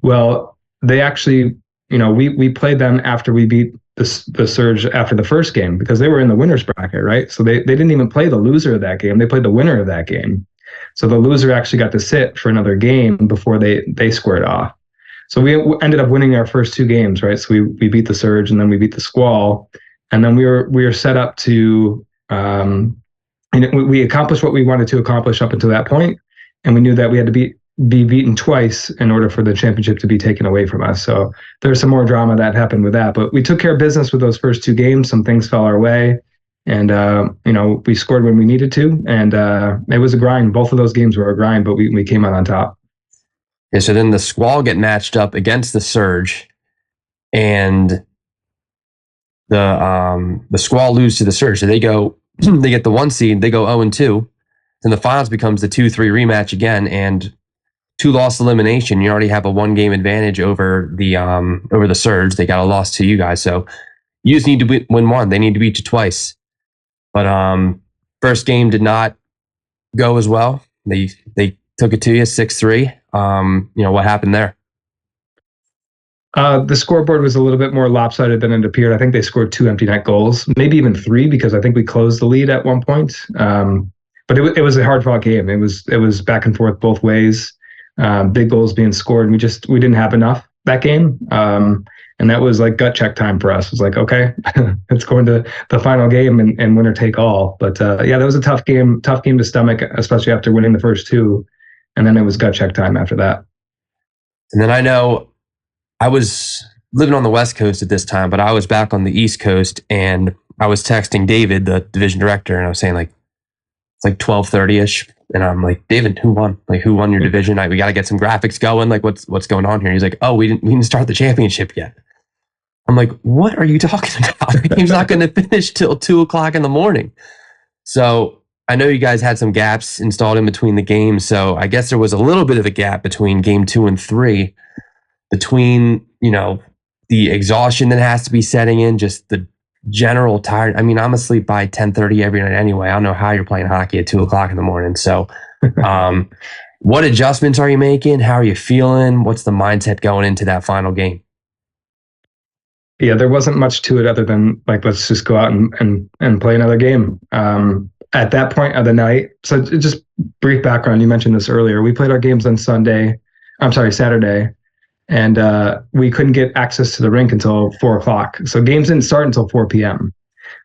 Well, they actually, we played them after we beat the Surge after the first game, because they were in the winner's bracket, right? So they didn't even play the loser of that game. They played the winner of that game. So the loser actually got to sit for another game before they squared off. So we ended up winning our first 2 games, right? So we beat the Surge and then we beat the Squall, and then we were set up to and we accomplished what we wanted to accomplish up until that point, and we knew that we had to be beaten twice in order for the championship to be taken away from us. So there's some more drama that happened with that, but we took care of business with those first 2 games. Some things fell our way, and we scored when we needed to, and it was a grind. Both of those games were a grind, but we came out on top. Yeah, so then the Squall get matched up against the Surge, and the Squall lose to the Surge. So they get the 1 seed, they go 0-2. Then the finals becomes the 2-3 rematch again, and 2-loss elimination. You already have a 1-game advantage over the Surge. They got a loss to you guys, so you just need to win 1. They need to beat you twice. But first game did not go as well. They took it to you 6-3. What happened there? The scoreboard was a little bit more lopsided than it appeared. I think they scored 2 empty net goals, maybe even 3, because I think we closed the lead at one point. But it was a hard fought game. It was back and forth both ways. Big goals being scored, and we didn't have enough that game. And that was like gut check time for us. It was like, okay, let's go into the final game and winner take all. But that was a tough game to stomach, especially after winning the first 2. And then it was gut check time after that. And then I know I was living on the West Coast at this time, but I was back on the East Coast, and I was texting David, the division director, and I was saying it's like 12:30ish, and I'm like, David, who won? Like, who won your division? We got to get some graphics going. Like, what's going on here? He's like, oh, we didn't start the championship yet. I'm like, what are you talking about? The game's not going to finish till 2:00 in the morning. So I know you guys had some gaps installed in between the games. So I guess there was a little bit of a gap between game 2 and 3, between, the exhaustion that has to be setting in, just the general tired. I mean, I'm asleep by 10:30 every night anyway. I don't know how you're playing hockey at 2:00 in the morning. So what adjustments are you making? How are you feeling? What's the mindset going into that final game? Yeah, there wasn't much to it other than like, let's just go out and play another game. At that point of the night, so just brief background, you mentioned this earlier. We played our games on Saturday, and we couldn't get access to the rink until 4:00. So games didn't start until 4 p.m.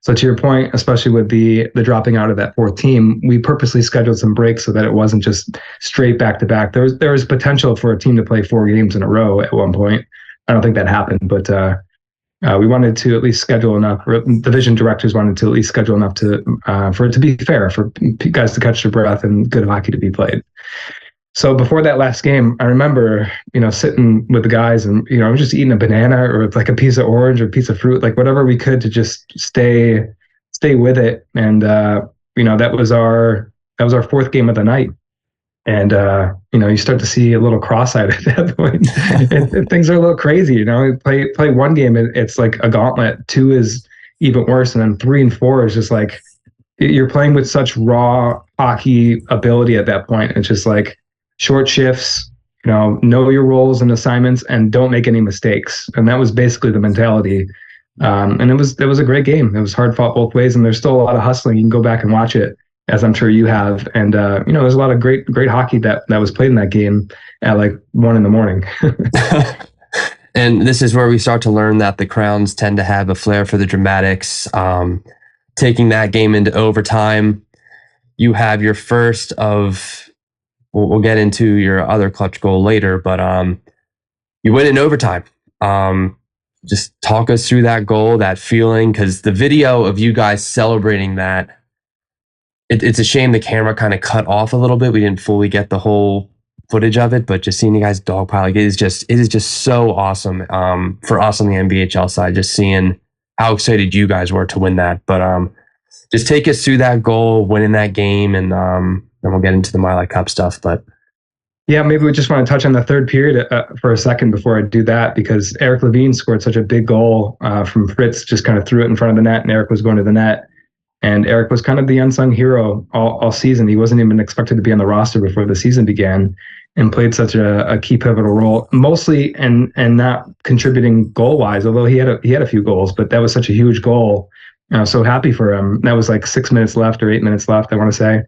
So to your point, especially with the dropping out of that 4th team, we purposely scheduled some breaks so that it wasn't just straight back to back. There was potential for a team to play 4 games in a row at one point. I don't think that happened, but we wanted to at least schedule enough. Division directors wanted to at least schedule enough for it to be fair, for guys to catch their breath and good hockey to be played. So before that last game, I remember, sitting with the guys and, I was just eating a banana or like a piece of orange or a piece of fruit, like whatever we could to just stay with it. And, that was our 4th game of the night. And, you start to see a little cross-eyed at that point. and things are a little crazy, play 1 game and it's like a gauntlet. 2 is even worse. And then 3 and 4 is just like, you're playing with such raw hockey ability at that point. It's just like short shifts, know your roles and assignments and don't make any mistakes. And that was basically the mentality. And it was a great game. It was hard fought both ways, and there's still a lot of hustling. You can go back and watch it, as I'm sure you have. And, there's a lot of great hockey that was played in that game at like 1 a.m. And this is where we start to learn that the Crowns tend to have a flair for the dramatics. Taking that game into overtime, you have your first of, we'll get into your other clutch goal later, but you win in overtime. Just talk us through that goal, that feeling, because the video of you guys celebrating that, it's a shame the camera kind of cut off a little bit. We didn't fully get the whole footage of it, but just seeing you guys dogpile, it is just so awesome for us on the NBHL side, just seeing how excited you guys were to win that. But just take us through that goal, winning that game, and then we'll get into the Miley Cup stuff. But yeah, maybe we just want to touch on the 3rd period for a second before I do that, because Eric Levine scored such a big goal from Fritz, just kind of threw it in front of the net, and Eric was going to the net. And Eric was kind of the unsung hero all season. He wasn't even expected to be on the roster before the season began, and played such a key pivotal role, mostly and not contributing goal wise, although he had a few goals, but that was such a huge goal. I was so happy for him. That was like 6 minutes left or 8 minutes left, I want to say.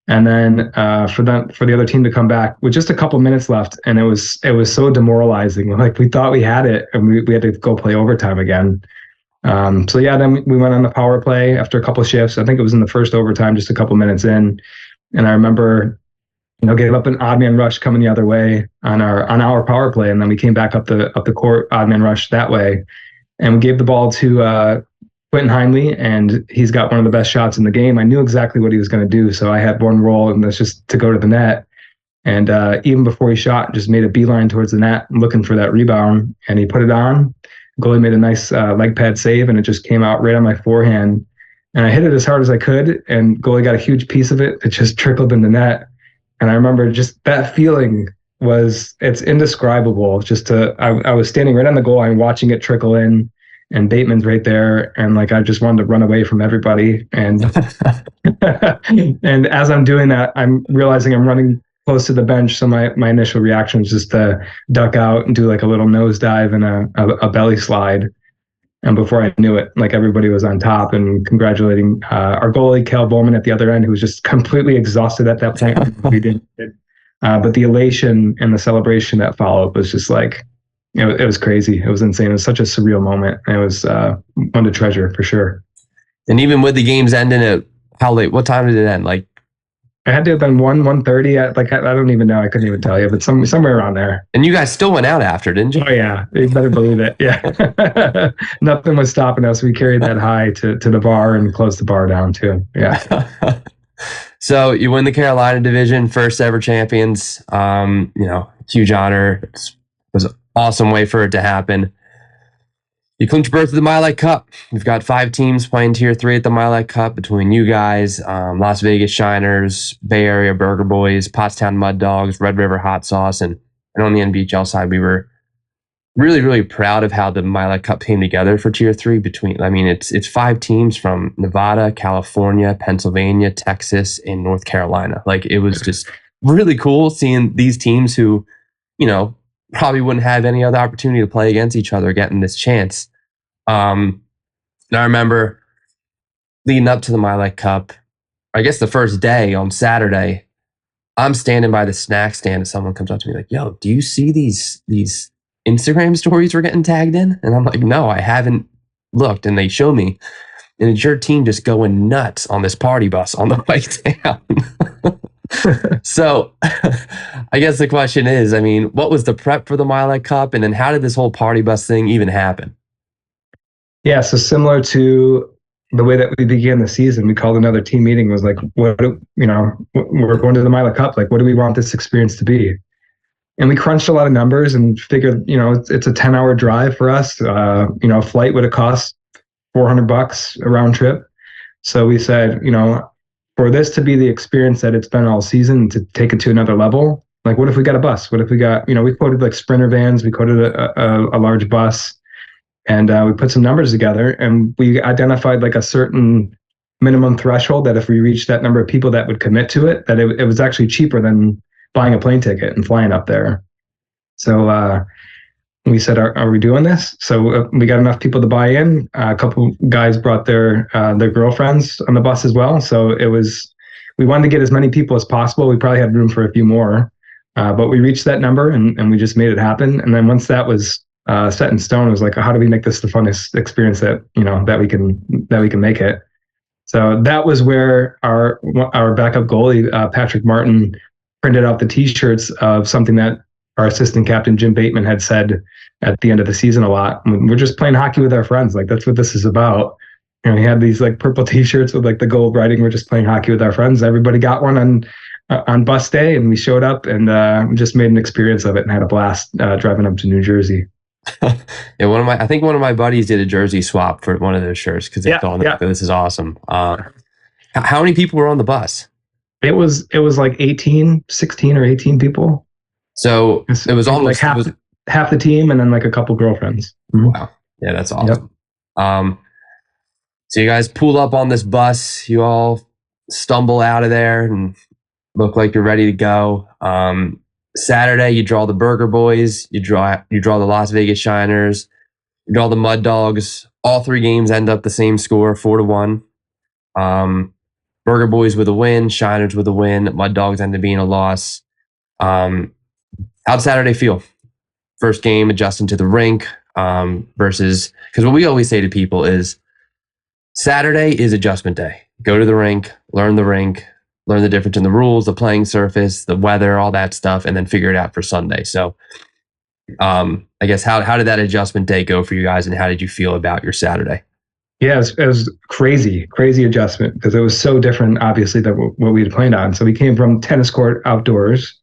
And then for the other team to come back with just a couple minutes left, and it was so demoralizing. Like we thought we had it, and we had to go play overtime again. So yeah, then we went on the power play after a couple shifts. I think it was in the first overtime, just a couple minutes in, and I remember, gave up an odd man rush coming the other way on our power play, and then we came back up the court, odd man rush that way, and we gave the ball to Quentin Heinley, and he's got one of the best shots in the game. I knew exactly what he was going to do, so I had one roll, and that's just to go to the net. And even before he shot, just made a beeline towards the net, looking for that rebound, and he put it on. Goalie made a nice leg pad save, and it just came out right on my forehand. And I hit it as hard as I could, and goalie got a huge piece of it. It just trickled in the net. And I remember just that feeling it's indescribable. I was standing right on the goal line watching it trickle in, and Bateman's right there, and like I just wanted to run away from everybody. And and as I'm doing that, I'm realizing I'm running close to the bench. So my initial reaction was just to duck out and do like a little nosedive and a belly slide. And before I knew it, like everybody was on top and congratulating our goalie, Cal Bowman, at the other end, who was just completely exhausted at that point. We didn't. But the elation and the celebration that followed was just like, it was crazy. It was insane. It was such a surreal moment. It was one to treasure for sure. And even with the games ending at how late? What time did it end? Like, it had to have been 1:30. Like I don't even know. I couldn't even tell you, but somewhere around there. And you guys still went out after, didn't you? Oh yeah, you better believe it. Yeah, nothing was stopping us. We carried that high to the bar and closed the bar down too. Yeah. So you win the Carolina division, first ever champions. Huge honor. It was an awesome way for it to happen. You clinch berth of the Militia Cup. We've got 5 teams playing Tier 3 at the Militia Cup between you guys, Las Vegas Shiners, Bay Area Burger Boys, Pottstown Mud Dogs, Red River Hot Sauce, and on the NBHL side, we were really, really proud of how the Militia Cup came together for Tier 3. It's 5 teams from Nevada, California, Pennsylvania, Texas, and North Carolina. Like, it was just really cool seeing these teams who, probably wouldn't have any other opportunity to play against each other getting this chance. And I remember leading up to the Militia Cup, I guess the first day on Saturday, I'm standing by the snack stand and someone comes up to me like, "Yo, do you see these Instagram stories we're getting tagged in?" And I'm like, "No, I haven't looked." And they show me, and it's your team just going nuts on this party bus on the way down. So I guess the question is, what was the prep for the Militia Cup? And then how did this whole party bus thing even happen? Yeah, so similar to the way that we began the season, we called another team meeting, was like, we're going to the Militia Cup. Like, what do we want this experience to be? And we crunched a lot of numbers and figured, it's a 10-hour drive for us. Flight would have cost $400 a round trip. So we said, for this to be the experience that it's been all season, to take it to another level, like, what if we got a bus? What if we got, we quoted like Sprinter vans, we quoted a large bus, and we put some numbers together, and we identified like a certain minimum threshold that if we reached that number of people that would commit to it, that it was actually cheaper than buying a plane ticket and flying up there. So we said, are we doing this? So we got enough people to buy in. A couple guys brought their girlfriends on the bus as well. So we wanted to get as many people as possible. We probably had room for a few more, but we reached that number and we just made it happen. And then once that was set in stone, it was like, how do we make this the funnest experience that we can make it? So that was where our backup goalie, Patrick Martin, printed out the T-shirts of something that our assistant captain, Jim Bateman, had said at the end of the season a lot. We're just playing hockey with our friends. Like, that's what this is about. He had these like purple T-shirts with like the gold writing, "We're just playing hockey with our friends." Everybody got one on bus day, and we showed up and we just made an experience of it and had a blast driving up to New Jersey. Yeah, I think one of my buddies did a jersey swap for one of those shirts because they thought, this is awesome. How many people were on the bus? It was like 16 or 18 people. So it was almost like half the team, and then like a couple girlfriends. Mm-hmm. Wow. Yeah, that's awesome. Yep. So you guys pull up on this bus, you all stumble out of there and look like you're ready to go. Saturday, you draw the Burger Boys, you draw the Las Vegas Shiners, you draw the Mud Dogs. All 3 games end up the same score, 4-1. Burger Boys with a win, Shiners with a win, Mud Dogs ended up being a loss. How'd Saturday feel? First game adjusting to the rink versus, because what we always say to people is Saturday is adjustment day. Go to the rink, learn the difference in the rules, the playing surface, the weather, all that stuff, and then figure it out for Sunday. So I guess how did that adjustment day go for you guys, and how did you feel about your Saturday? Yeah, it was crazy adjustment because it was so different, obviously, than what we had planned on. So we came from tennis court outdoors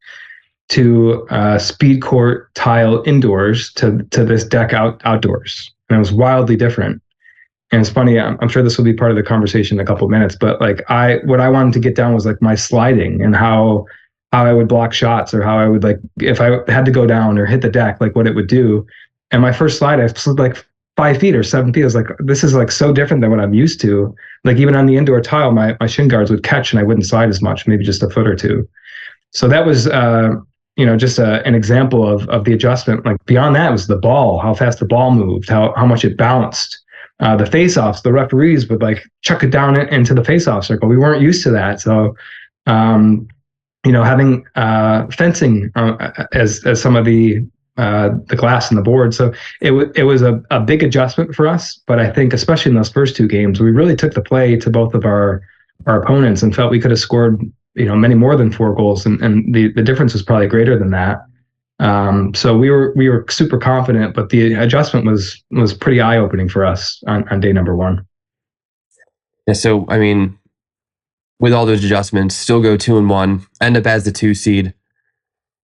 to speed court tile indoors to this deck outdoors, and it was wildly different. And it's funny, I'm sure this will be part of the conversation in a couple of minutes, but like what I wanted to get down was like my sliding and how I would block shots, or how I would, like, if I had to go down or hit the deck, like what it would do. And my first slide, I slid like 5 feet or 7 feet. I was like, this is like so different than what I'm used to. Like even on the indoor tile, my shin guards would catch and I wouldn't slide as much, maybe just a foot or two. So that was just an example of the adjustment. Like beyond that was the ball, how fast the ball moved, how much it bounced. The face-offs, the referees would like chuck it down into the face-off circle. We weren't used to that. So, having fencing as some of the glass and the board. So it was a big adjustment for us. But I think especially in those first two games, we really took the play to both of our opponents and felt we could have scored many more than 4 goals, and the difference was probably greater than that. So we were super confident, but the adjustment was pretty eye-opening for us on day number 1. Yeah, so I mean, with all those adjustments, still go 2-1, end up as the 2 seed,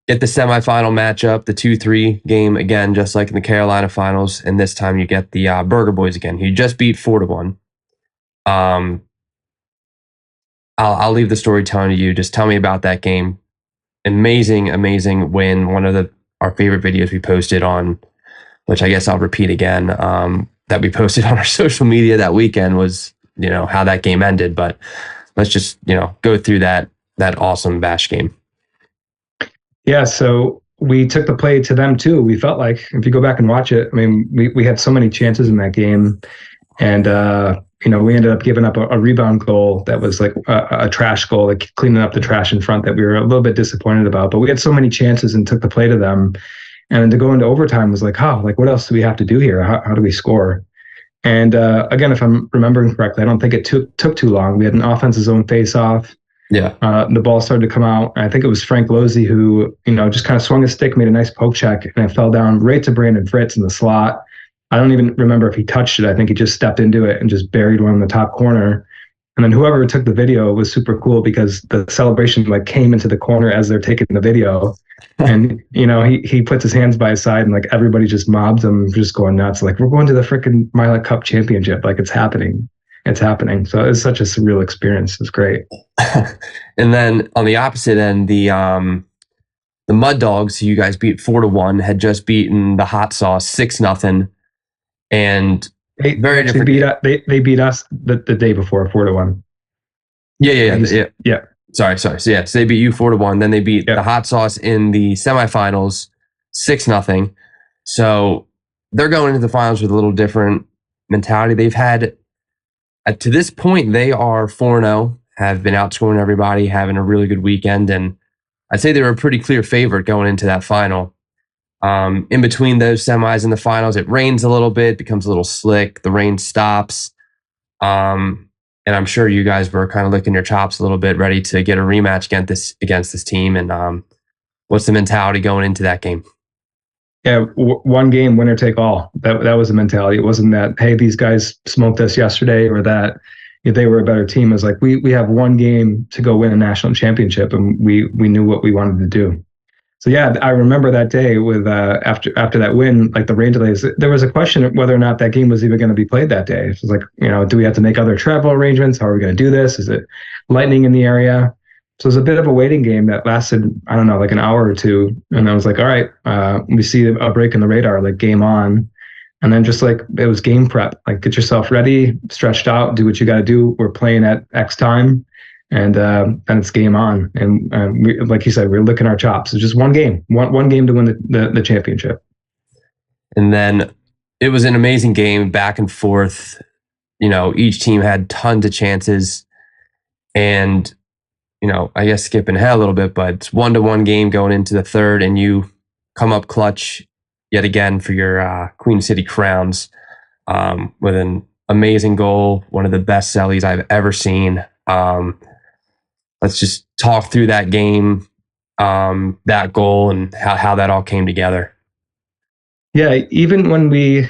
get the semifinal matchup, the 2-3 game again, just like in the Carolina finals, and this time you get the Burger Boys again, who just beat 4-1. I'll leave the storytelling to you. Just tell me about that game. Amazing win. One of our favorite videos we posted on, which I guess I'll repeat again, that we posted on our social media that weekend was, how that game ended. But let's just, go through that awesome Bash game. Yeah, so we took the play to them too. We felt like, if you go back and watch it, I mean, we had so many chances in that game, and we ended up giving up a rebound goal that was like a trash goal, like cleaning up the trash in front, that we were a little bit disappointed about. But we had so many chances and took the play to them. And to go into overtime was like, what else do we have to do here? How do we score? And again, if I'm remembering correctly, I don't think it took too long. We had an offensive zone face-off. Yeah. The ball started to come out. And I think it was Frank Losey who, just kind of swung his stick, made a nice poke check, and it fell down right to Brandon Fritz in the slot. I don't even remember if he touched it. I think he just stepped into it and just buried one in the top corner. And then whoever took the video was super cool because the celebration like came into the corner as they're taking the video. And, he puts his hands by his side and like everybody just mobs him, just going nuts. Like, we're going to the freaking Milet Cup championship. Like, it's happening. It's happening. So it's such a surreal experience. It's great. And then on the opposite end, the Mud Dogs, who you guys beat 4-1, had just beaten the Hot Sauce 6-0. And very different. They beat us the day before 4-1. Yeah. Sorry. So they beat you 4-1. Then they beat the Hot Sauce in the semifinals 6-0. So they're going into the finals with a little different mentality. They've had to this point, they are 4-0, have been outscoring everybody, having a really good weekend, and I'd say they were a pretty clear favorite going into that final. In between those semis and the finals, it rains a little bit, becomes a little slick. The rain stops. And I'm sure you guys were kind of licking your chops a little bit, ready to get a rematch against this team. And what's the mentality going into that game? Yeah, one game, winner take all. That was the mentality. It wasn't that, hey, these guys smoked us yesterday, or that if they were a better team. It was like, we have one game to go win a national championship, and we knew what we wanted to do. So yeah, I remember that day with after that win, like the rain delays, there was a question of whether or not that game was even going to be played that day. It was like, do we have to make other travel arrangements? How are we going to do this? Is it lightning in the area? So it was a bit of a waiting game that lasted, I don't know, like an hour or two. And I was like, all right, we see a break in the radar, like game on. And then just like, it was game prep, like get yourself ready, stretched out, do what you got to do. We're playing at X time. And then it's game on. And we, like you said, we're licking our chops. It's just one game to win the championship. And then it was an amazing game, back and forth. Each team had tons of chances. And, I guess skipping ahead a little bit, but it's 1-1 game going into the third, and you come up clutch yet again for your Queen City Crowns with an amazing goal, one of the best sellies I've ever seen. Let's just talk through that game, that goal, and how that all came together. Yeah, even when we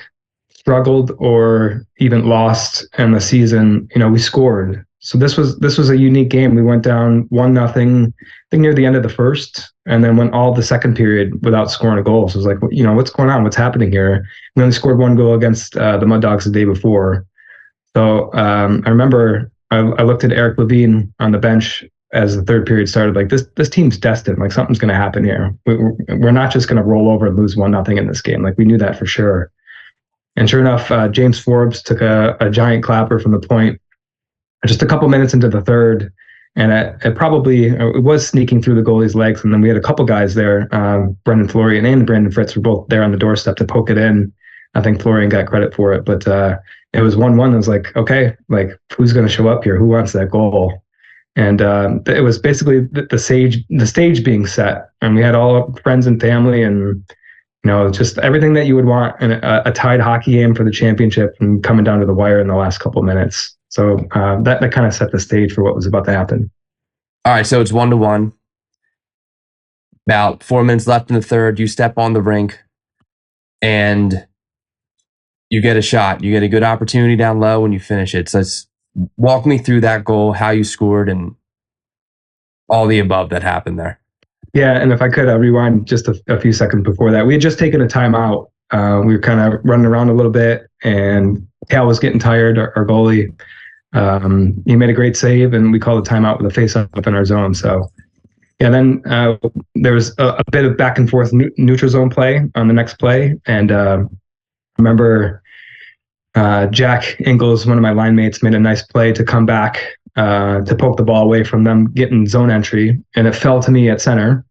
struggled or even lost in the season, we scored. So this was a unique game. We went down 1-0, I think near the end of the first, and then went all the second period without scoring a goal. So it was like, what's going on? What's happening here? We only scored one goal against the Mud Dogs the day before. So I remember I looked at Eric Levine on the bench as the third period started. Like this team's destined. Like something's going to happen here. We're not just going to roll over and lose 1-0 in this game. Like we knew that for sure. And sure enough, James Forbes took a giant clapper from the point just a couple minutes into the third. And it was sneaking through the goalie's legs. And then we had a couple guys there, Brendan Florian and Brandon Fritz were both there on the doorstep to poke it in. I think Florian got credit for it, but it was 1-1. It was like, okay, like who's going to show up here? Who wants that goal? And it was basically the stage being set. And we had all our friends and family and just everything that you would want in a tied hockey game for the championship and coming down to the wire in the last couple of minutes. So that kind of set the stage for what was about to happen. All right, so it's 1-1. About 4 minutes left in the third. You step on the rink and you get a shot. You get a good opportunity down low and you finish it. So let's walk me through that goal, how you scored, and all the above that happened there. Yeah, and if I could rewind just a few seconds before that, we had just taken a timeout. We were kind of running around a little bit, and Cal was getting tired, our goalie. He made a great save, and we called a timeout with a face-up in our zone. So, yeah, then there was a bit of back and forth neutral zone play on the next play, and I remember Jack Ingles, one of my line mates, made a nice play to come back to poke the ball away from them getting zone entry, and it fell to me at center.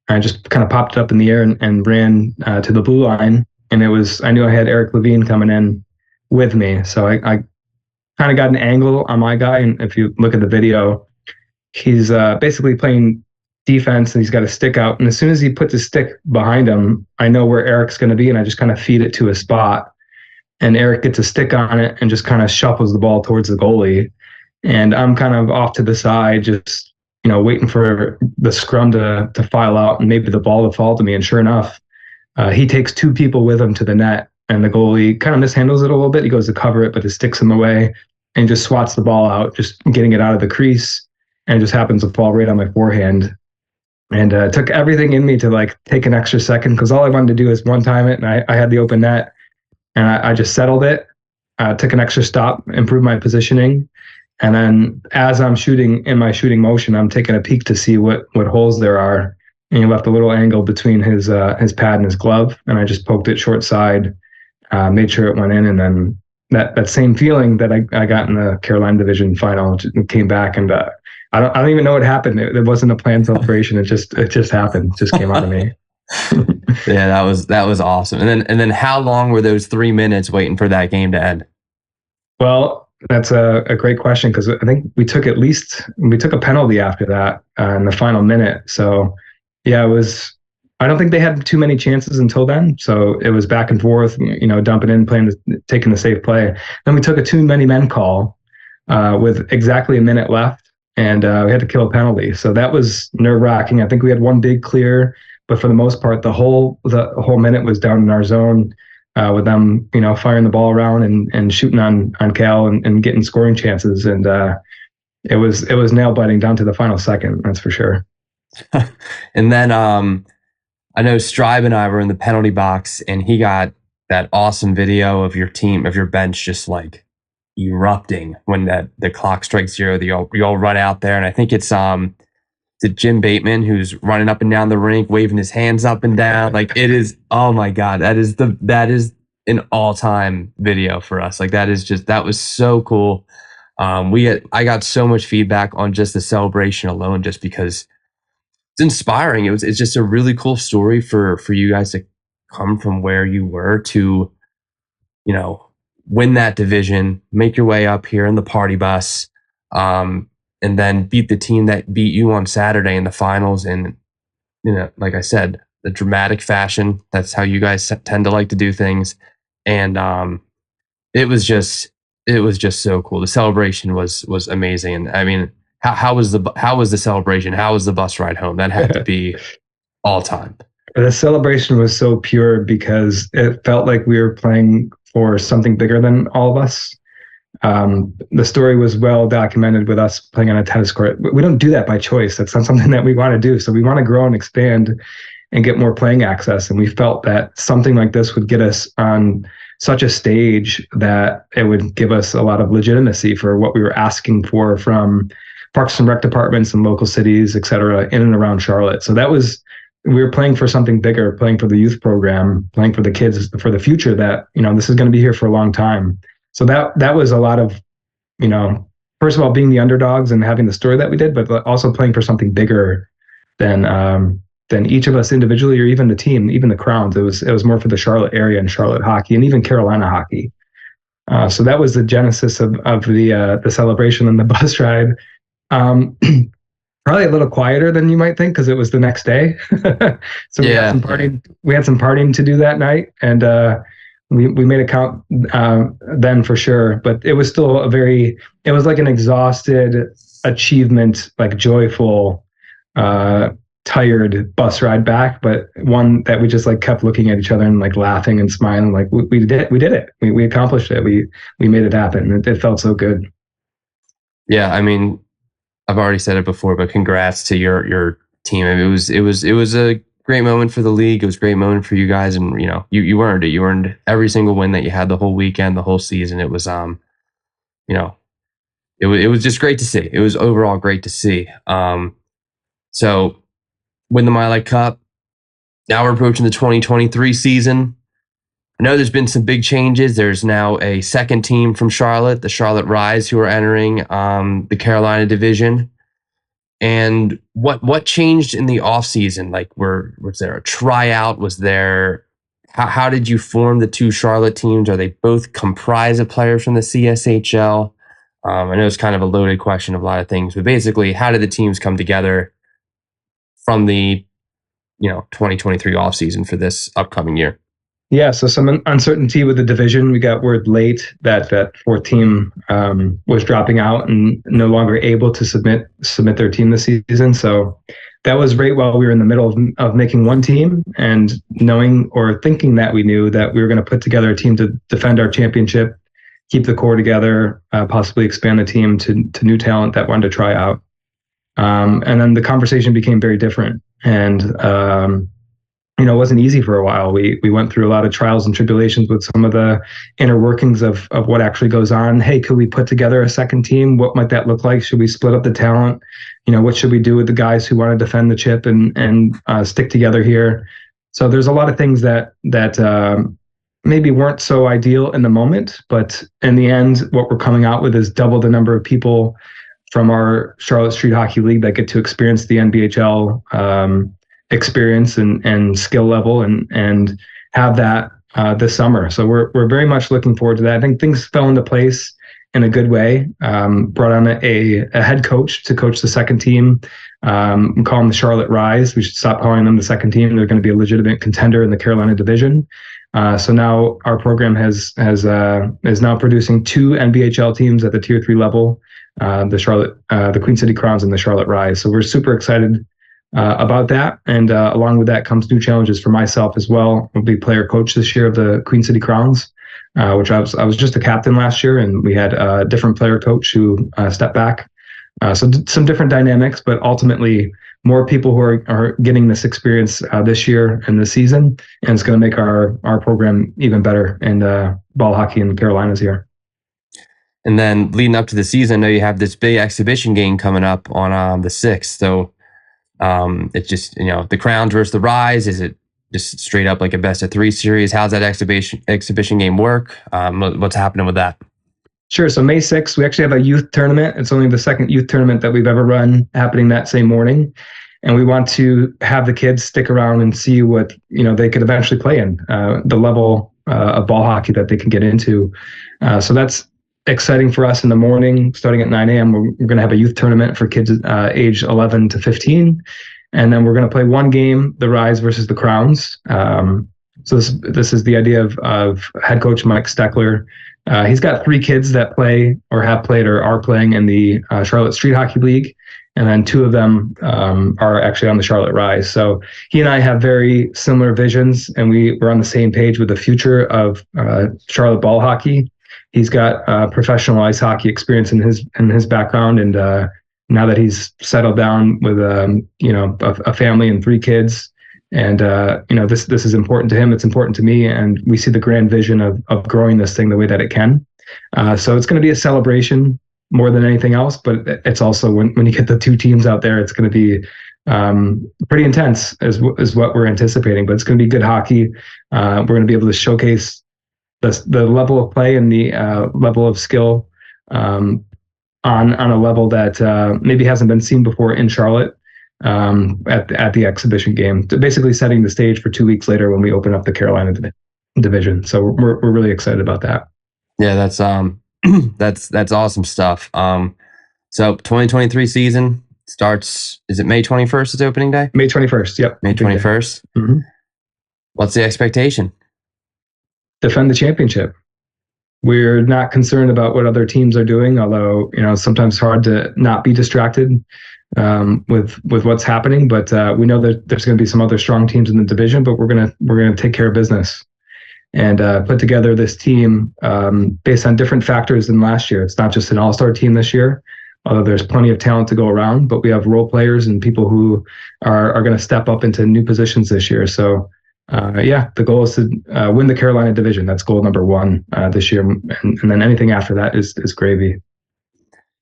I just kind of popped it up in the air and ran to the blue line, and I knew I had Eric Levine coming in with me, so I kind of got an angle on my guy, and if you look at the video, he's basically playing defense, and he's got a stick out, and as soon as he puts his stick behind him, I know where Eric's going to be, and I just kind of feed it to a spot, and Eric gets a stick on it and just kind of shuffles the ball towards the goalie. And I'm kind of off to the side, just, waiting for the scrum to file out and maybe the ball to fall to me. And sure enough, he takes two people with him to the net, and the goalie kind of mishandles it a little bit. He goes to cover it, but it sticks in the way and just swats the ball out, just getting it out of the crease. And it just happens to fall right on my forehand. And it took everything in me to take an extra second, because all I wanted to do is one time it, and I had the open net, and I just settled it, took an extra stop, improved my positioning. And then as I'm shooting in my shooting motion, I'm taking a peek to see what holes there are. And he left a little angle between his pad and his glove. And I just poked it short side, made sure it went in. And then that same feeling that I got in the Carolina Division final came back. And I don't even know what happened. It wasn't a planned celebration. It just happened. It just came out of me. Yeah, that was awesome. And then how long were those 3 minutes waiting for that game to end? Well, that's a great question, because I think we took a penalty after that in the final minute. So yeah, I don't think they had too many chances until then. So it was back and forth, dumping in, taking the safe play. Then we took a too many men call with exactly a minute left, and we had to kill a penalty. So that was nerve wracking. I think we had one big clear, but for the most part, the whole minute was down in our zone. With them, firing the ball around and shooting on Cal and getting scoring chances. And it was nail biting down to the final second. That's for sure. And then I know Stribe and I were in the penalty box, and he got that awesome video of your bench just erupting when the clock strikes zero. You all run out there, and I think it's Jim Bateman who's running up and down the rink, waving his hands up and down. It is, oh my God, that is an all-time video for us. That was so cool. I got so much feedback on just the celebration alone, just because it's inspiring. It's just a really cool story for you guys to come from where you were to, win that division, make your way up here in the party bus. and then beat the team that beat you on Saturday in the finals. And, like I said, the dramatic fashion, that's how you guys tend to like to do things. And it was just so cool. The celebration was amazing. And I mean, how was the celebration? How was the bus ride home? That had to be all time. The celebration was so pure because it felt like we were playing for something bigger than all of us. The story was well documented with us playing on a tennis court. We don't do that by choice. That's not something that we want to do. So we want to grow and expand and get more playing access. And we felt that something like this would get us on such a stage that it would give us a lot of legitimacy for what we were asking for from Parks and Rec departments and local cities, et cetera, in and around Charlotte. So we were playing for something bigger, playing for the youth program, playing for the kids, for the future that, this is going to be here for a long time. So that was a lot of, first of all, being the underdogs and having the story that we did, but also playing for something bigger than each of us individually or even the team, even the Crowns. It was more for the Charlotte area and Charlotte hockey and even Carolina hockey. So that was the genesis of the celebration and the bus ride. Probably a little quieter than you might think because it was the next day. So we had some partying. We had some partying to do that night, and we made it count then for sure. But it was still it was like an exhausted achievement, like joyful, tired bus ride back, but one that we just like kept looking at each other and like laughing and smiling, like we did it. We accomplished it. We made it happen. It felt so good. Yeah, I mean, I've already said it before, but congrats to your team. I mean, it was a great moment for the league. It was a great moment for you guys, and you earned it. You earned every single win that you had the whole weekend, the whole season. It was it was just great to see. It was overall great to see. So win the Miley Cup. Now we're approaching the 2023 season. I know there's been some big changes. There's now a second team from Charlotte, the Charlotte Rise, who are entering the Carolina division. And what changed in the offseason? Like, was there a tryout? Was there? How did you form the two Charlotte teams? Are they both comprised of players from the CSHL? I know it's kind of a loaded question of a lot of things, but basically, how did the teams come together from the 2023 offseason for this upcoming year? Yeah, so some uncertainty with the division. We got word late that fourth team was dropping out and no longer able to submit their team this season. So that was right while we were in the middle of making one team and knowing or thinking that we knew that we were going to put together a team to defend our championship, keep the core together, possibly expand the team to new talent that wanted to try out. And then the conversation became very different. And it wasn't easy for a while. We went through a lot of trials and tribulations with some of the inner workings of what actually goes on. Hey, could we put together a second team? What might that look like? Should we split up the talent? What should we do with the guys who want to defend the chip and stick together here? So there's a lot of things that maybe weren't so ideal in the moment, but in the end, what we're coming out with is double the number of people from our Charlotte Street Hockey League that get to experience the NBHL experience and skill level and have that this summer. So we're very much looking forward to that. I think things fell into place in a good way. Brought on a head coach to coach the second team. We call them the Charlotte Rise. We should stop calling them the second team. They're going to be a legitimate contender in the Carolina division. So now our program is now producing two NBHL teams at the Tier 3 level, the Queen City Crowns and the Charlotte Rise. So we're super excited about that. And along with that comes new challenges for myself as well. I'll be player coach this year of the Queen City Crowns, which I was just a captain last year, and we had a different player coach who stepped back. So some different dynamics, but ultimately more people who are getting this experience this year and this season, and it's going to make our program even better in ball hockey in the Carolinas here. And then leading up to the season, I know you have this big exhibition game coming up on the 6th. So it's just, the Crowns versus the Rise. Is it just straight up like a best of 3 series? How's that exhibition game work? What's happening with that? Sure. So May 6th, we actually have a youth tournament. It's only the second youth tournament that we've ever run, happening that same morning. And we want to have the kids stick around and see what, they could eventually play in, the level of ball hockey that they can get into. So that's exciting for us in the morning, starting at 9 a.m. We're going to have a youth tournament for kids age 11 to 15. And then we're going to play one game, the Rise versus the Crowns. So this is the idea of head coach Mike Steckler. He's got 3 kids that play or have played or are playing in the Charlotte Street Hockey League. And then 2 of them are actually on the Charlotte Rise. So he and I have very similar visions, and we're on the same page with the future of Charlotte ball hockey. He's got professional ice hockey experience in his background, and now that he's settled down with a family and 3 kids, and this is important to him. It's important to me, and we see the grand vision of growing this thing the way that it can. So it's going to be a celebration more than anything else, but it's also when you get the 2 teams out there, it's going to be pretty intense, is what we're anticipating. But it's going to be good hockey. We're going to be able to showcase the level of play and the level of skill on a level that maybe hasn't been seen before in Charlotte at the exhibition game. Basically, setting the stage for 2 weeks later when we open up the Carolina division. So we're really excited about that. Yeah, that's that's awesome stuff. So 2023 season starts. Is it May 21st? Is opening day? May 21st. Yep. May 21st. Mm-hmm. What's the expectation? Defend the championship. We're not concerned about what other teams are doing, although sometimes it's hard to not be distracted with what's happening. But we know that there's going to be some other strong teams in the division, but we're gonna take care of business and put together this team based on different factors than last year. It's not just an all-star team this year, although there's plenty of talent to go around, but we have role players and people who are going to step up into new positions this year. So the goal is to win the Carolina division. That's goal number 1 this year. And then anything after that is gravy.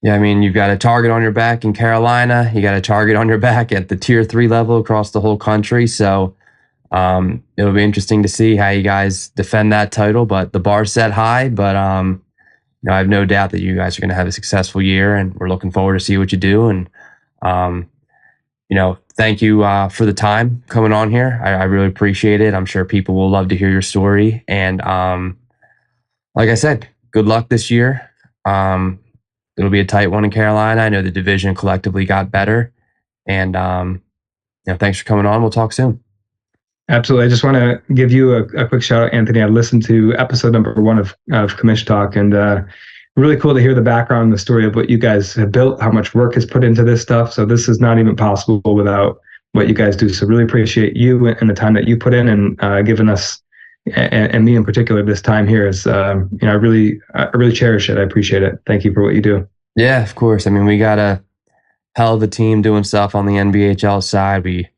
Yeah, I mean, you've got a target on your back in Carolina. You got a target on your back at the tier 3 level across the whole country. So it'll be interesting to see how you guys defend that title, but the bar's set high. But I have no doubt that you guys are going to have a successful year, and we're looking forward to see what you do. And thank you for the time coming on here. I really appreciate it. I'm sure people will love to hear your story. And like I said, good luck this year. It'll be a tight one in Carolina. I know the division collectively got better. And thanks for coming on. We'll talk soon. Absolutely. I just want to give you a quick shout out, Anthony. I listened to episode number 1 of Commish Talk, and really cool to hear the background and the story of what you guys have built, how much work is put into this stuff. So this is not even possible without what you guys do. So really appreciate you and the time that you put in and giving us, and me in particular, this time here. Is I really cherish it. I appreciate it. Thank you for what you do. Yeah, of course. I mean, we got a hell of a team doing stuff on the NBHL side.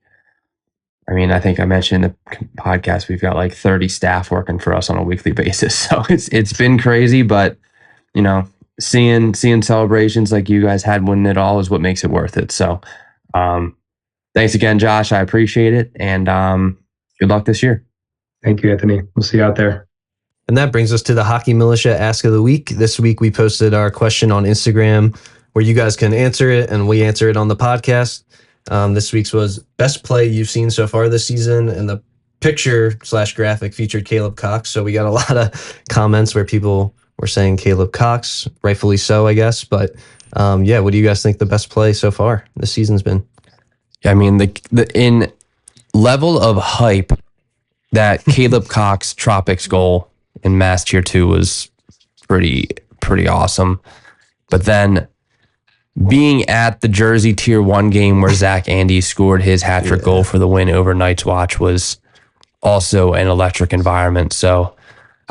I think I mentioned in the podcast, we've got like 30 staff working for us on a weekly basis. So it's been crazy, but seeing celebrations like you guys had winning it all is what makes it worth it. So thanks again, Josh. I appreciate it. And good luck this year. Thank you, Anthony. We'll see you out there. And that brings us to the Hockey Militia Ask of the Week. This week we posted our question on Instagram where you guys can answer it and we answer it on the podcast. This week's was best play you've seen so far this season, and the picture/graphic featured Caleb Cox. So we got a lot of comments where people were saying Caleb Cox, rightfully so, I guess. But what do you guys think the best play so far this season's been? Yeah, I mean, the in level of hype, that Caleb Cox Tropics goal in Mass Tier 2 was pretty awesome. But then being at the Jersey Tier 1 game where Zach Andy scored his hat-trick goal for the win over Night's Watch was also an electric environment. So,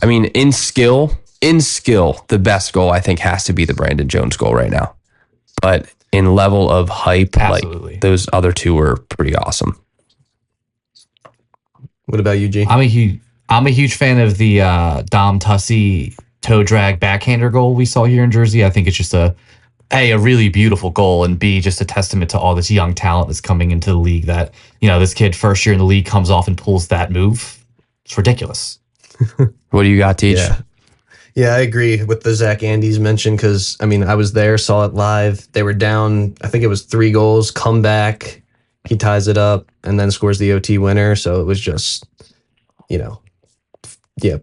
I mean, in skill, the best goal I think has to be the Brandon Jones goal right now. But in level of hype, Absolutely. like those other 2 were pretty awesome. What about you, G? I'm a huge fan of the Dom Tussie toe drag backhander goal we saw here in Jersey. I think it's just a really beautiful goal, and B, just a testament to all this young talent that's coming into the league that, this kid first year in the league comes off and pulls that move. It's ridiculous. What do you got, Teach? Yeah, I agree with the Zach Andes mention because, I was there, saw it live. They were down, I think it was 3 goals, come back, he ties it up, and then scores the OT winner. So it was just,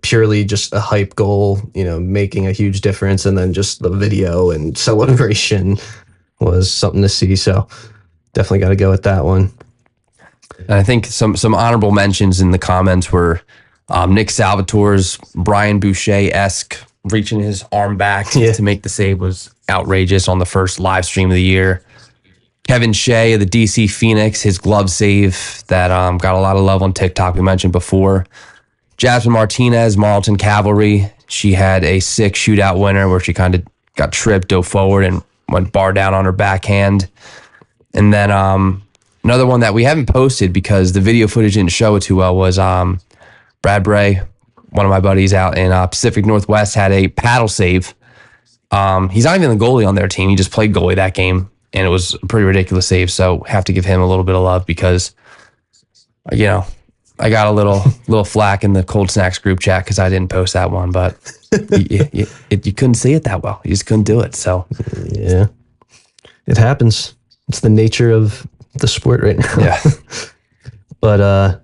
purely just a hype goal, making a huge difference. And then just the video and celebration was something to see. So definitely got to go with that one. And I think some honorable mentions in the comments were Nick Salvatore's Brian Boucher-esque reaching his arm back to make the save was outrageous on the first live stream of the year. Kevin Shea of the DC Phoenix, his glove save that got a lot of love on TikTok, we mentioned before. Jasmine Martinez, Marlton Cavalry, she had a sick shootout winner where she kind of got tripped, dove forward, and went bar down on her backhand. And then another one that we haven't posted because the video footage didn't show it too well was Brad Bray, one of my buddies out in Pacific Northwest, had a paddle save. He's not even the goalie on their team. He just played goalie that game, and it was a pretty ridiculous save. So have to give him a little bit of love because, I got a little flack in the Cold Snacks group chat because I didn't post that one, but you couldn't see it that well. You just couldn't do it. So yeah, it happens. It's the nature of the sport right now. Yeah. But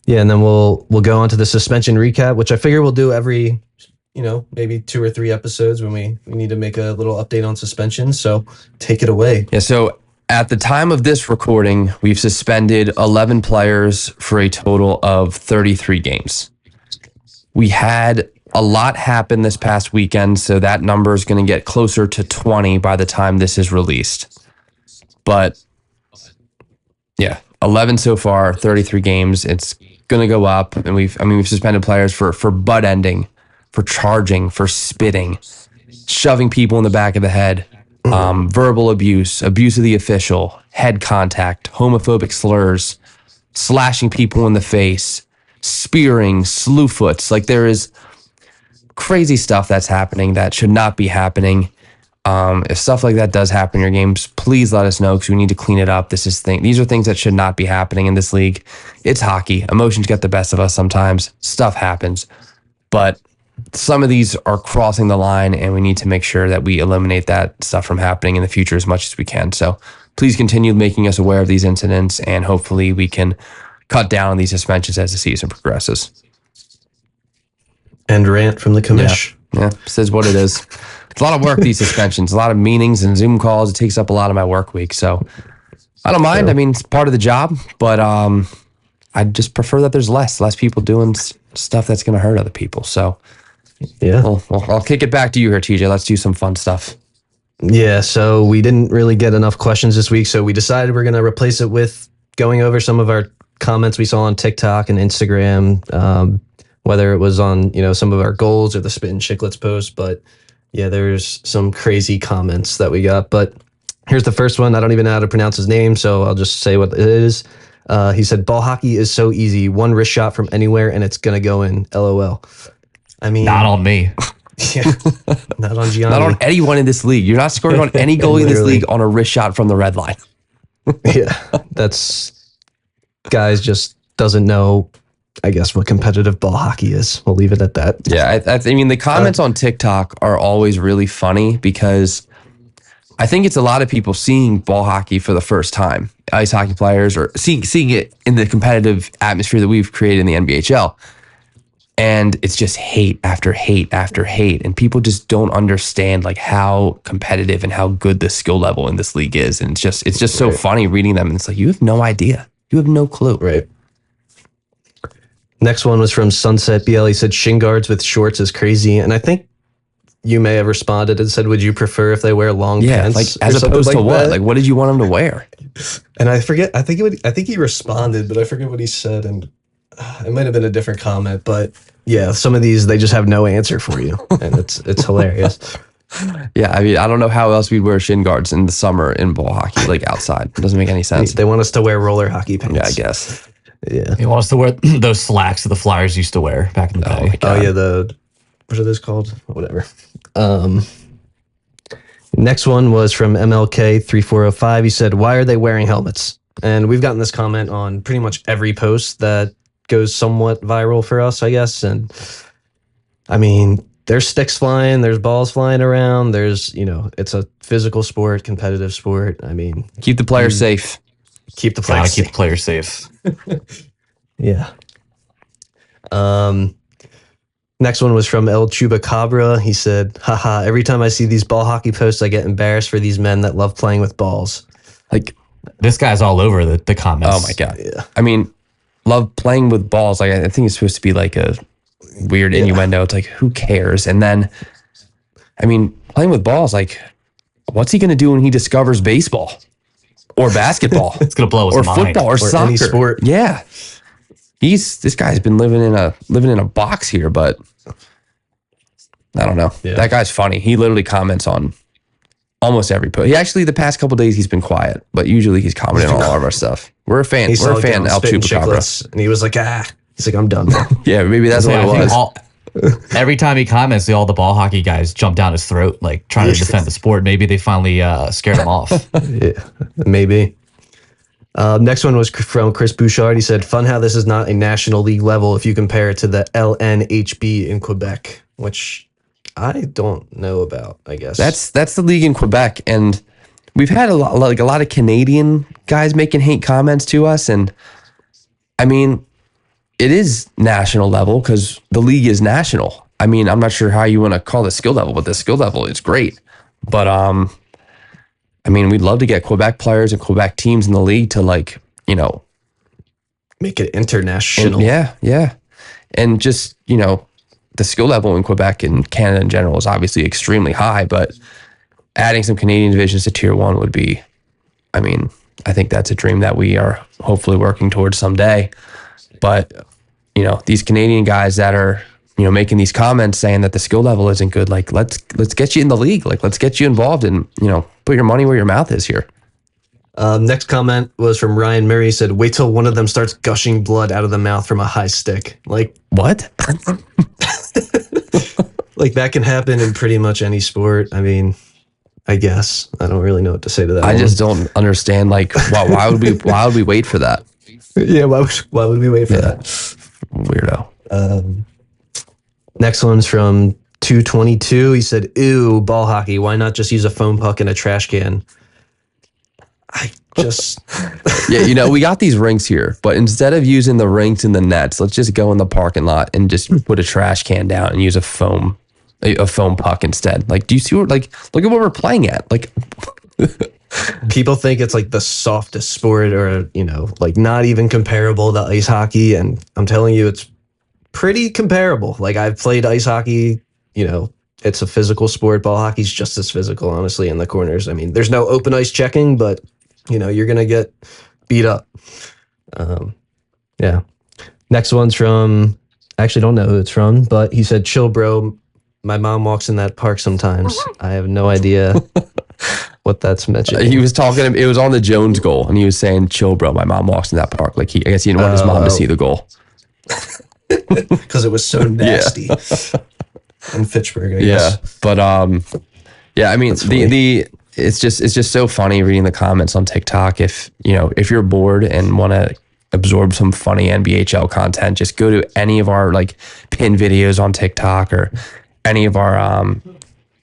and then we'll go on to the suspension recap, which I figure we'll do every, maybe 2 or 3 episodes when we need to make a little update on suspension. So take it away. Yeah, so at the time of this recording, we've suspended 11 players for a total of 33 games. We had a lot happen this past weekend, so that number is going to get closer to 20 by the time this is released. But yeah, 11 so far, 33 games. It's going to go up, and we've suspended players for butt ending, for charging, for spitting, shoving people in the back of the head, verbal abuse, abuse of the official, head contact, homophobic slurs, slashing people in the face, spearing, slew foots. Like, there is crazy stuff that's happening that should not be happening. If stuff like that does happen in your games, please let us know because we need to clean it up. These are things that should not be happening in this league. It's hockey. Emotions get the best of us sometimes. Stuff happens. But some of these are crossing the line, and we need to make sure that we eliminate that stuff from happening in the future as much as we can. So please continue making us aware of these incidents, and hopefully we can cut down on these suspensions as the season progresses. And rant from the commish. Yeah, says what it is. It's a lot of work, these suspensions, a lot of meetings and Zoom calls. It takes up a lot of my work week. So I don't mind. I mean, it's part of the job, but I just prefer that there's less people doing stuff that's going to hurt other people. So yeah, I'll kick it back to you here, TJ. Let's do some fun stuff. Yeah, so we didn't really get enough questions this week, so we decided we're going to replace it with going over some of our comments we saw on TikTok and Instagram, whether it was on some of our goals or the Spit and Chicklets post. But yeah, there's some crazy comments that we got. But here's the first one. I don't even know how to pronounce his name, so I'll just say what it is. He said, "Ball hockey is so easy. One wrist shot from anywhere, and it's going to go in. LOL." I mean, Not on me. yeah, not on Gianni. Not on anyone in this league. You're not scoring on any goalie in this league on a wrist shot from the red line. Yeah, that's guys just doesn't know, I guess, what competitive ball hockey is. We'll leave it at that. Yeah, I mean, the comments on TikTok are always really funny because I think it's a lot of people seeing ball hockey for the first time, ice hockey players, or seeing it in the competitive atmosphere that we've created in the NBHL. And it's just hate after hate after hate. And people just don't understand like how competitive and how good the skill level in this league is. And it's just so funny reading them. And it's like, you have no idea. You have no clue. Right. Next one was from Sunset BL. He said, "Shin guards with shorts is crazy." And I think you may have responded and said, "Would you prefer if they wear long pants?" Like as opposed to what? Like, what did you want them to wear? And I forget. I think he responded, but I forget what he said. And it might have been a different comment, but yeah, some of these they just have no answer for you, and it's hilarious. Yeah, I mean, I don't know how else we'd wear shin guards in the summer in ball hockey, like outside. It doesn't make any sense. They want us to wear roller hockey pants. Yeah, I guess. Yeah. He wants us to wear those slacks that the Flyers used to wear back in the day. Oh yeah, what are those called? Whatever. Next one was from MLK3405. He said, "Why are they wearing helmets?" And we've gotten this comment on pretty much every post that goes somewhat viral for us, I guess. And I mean, there's sticks flying, there's balls flying around, there's, it's a physical sport, competitive sport. I mean, Keep the players safe. keep the Gotta players keep safe. the players safe. Yeah. Next one was from El Chubacabra. He said, haha, every time I see these ball hockey posts, I get embarrassed for these men that love playing with balls. Like, This guy's all over the comments. oh my God. Yeah. I mean, love playing with balls. Like, I think it's supposed to be like a weird innuendo. It's like, who cares? And then, I mean, playing with balls, like, what's he going to do when he discovers baseball or basketball It's gonna blow his or mind. football or soccer? any sport. Yeah. This guy's been living in a box here, but I don't know. Yeah. That guy's funny. He literally comments on almost every post. He actually, the past couple days, he's been quiet, but usually he's commenting on all of our stuff. We're a fan. He We're saw a fan. El spitting Chupacabra. chiclets, and he was like, he's like, I'm done. Yeah, maybe that's Yeah, what I it think was. every time he comments, all the ball hockey guys jump down his throat, like trying to defend the sport. Maybe they finally scared him off. Yeah, maybe. Next one was from Chris Bouchard. He said, fun how this is not a national league level if you compare it to the LNHB in Quebec, which I don't know about, I guess. That's the league in Quebec, and we've had a lot of Canadian guys making hate comments to us, and I mean, it is national level because the league is national. I mean, I'm not sure how you want to call the skill level, but the skill level is great. But I mean, we'd love to get Quebec players and Quebec teams in the league to make it international. yeah. And just, the skill level in Quebec and Canada in general is obviously extremely high, but adding some Canadian divisions to tier 1 would be, I mean, I think that's a dream that we are hopefully working towards someday. But, these Canadian guys that are, making these comments saying that the skill level isn't good, like, let's get you in the league. Like, let's get you involved and, put your money where your mouth is here. Next comment was from Ryan Murray. He said, wait till one of them starts gushing blood out of the mouth from a high stick. Like, What? like that can happen in pretty much any sport. I mean, I guess I don't really know what to say to that. I one. just don't understand, like, why would we wait for that? Yeah, why would we wait for that? Weirdo. Next one's from 222. He said, ew, ball hockey. Why not just use a foam puck and a trash can? I just... Yeah, we got these rinks here, but instead of using the rinks and the nets, let's just go in the parking lot and just put a trash can down and use a foam puck instead. Like, do you see look at what we're playing at? Like, people think it's like the softest sport or, like not even comparable to ice hockey. And I'm telling you, it's pretty comparable. Like, I've played ice hockey, it's a physical sport. Ball hockey's just as physical, honestly, in the corners. I mean, there's no open ice checking, but, you're going to get beat up. Yeah. Next one's from, I actually don't know who it's from, but he said, chill, bro. My mom walks in that park sometimes. I have no idea what that's mentioning. he was talking, it was on the Jones goal, and he was saying, chill, bro, my mom walks in that park. Like, I guess he didn't want his mom to see the goal. Because it was so nasty. In Fitchburg, I guess. Yeah, but I mean, it's just so funny reading the comments on TikTok. If you're bored and want to absorb some funny NBHL content, just go to any of our pin videos on TikTok or any of our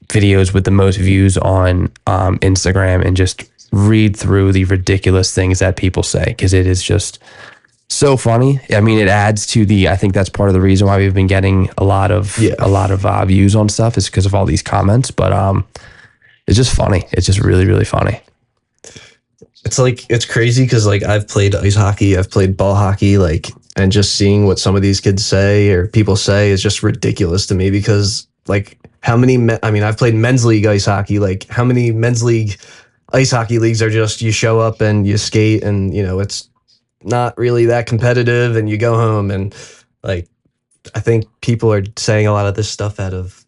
videos with the most views on Instagram and just read through the ridiculous things that people say, because it is just so funny. I mean, it adds to I think that's part of the reason why we've been getting a lot of views on stuff, is because of all these comments. But it's just funny. It's just really, really funny. It's crazy because I've played ice hockey, I've played ball hockey, and just seeing what some of these kids say or people say is just ridiculous to me, because how many I've played men's league ice hockey, how many men's league ice hockey leagues are just you show up and you skate and it's not really that competitive and you go home, and I think people are saying a lot of this stuff out of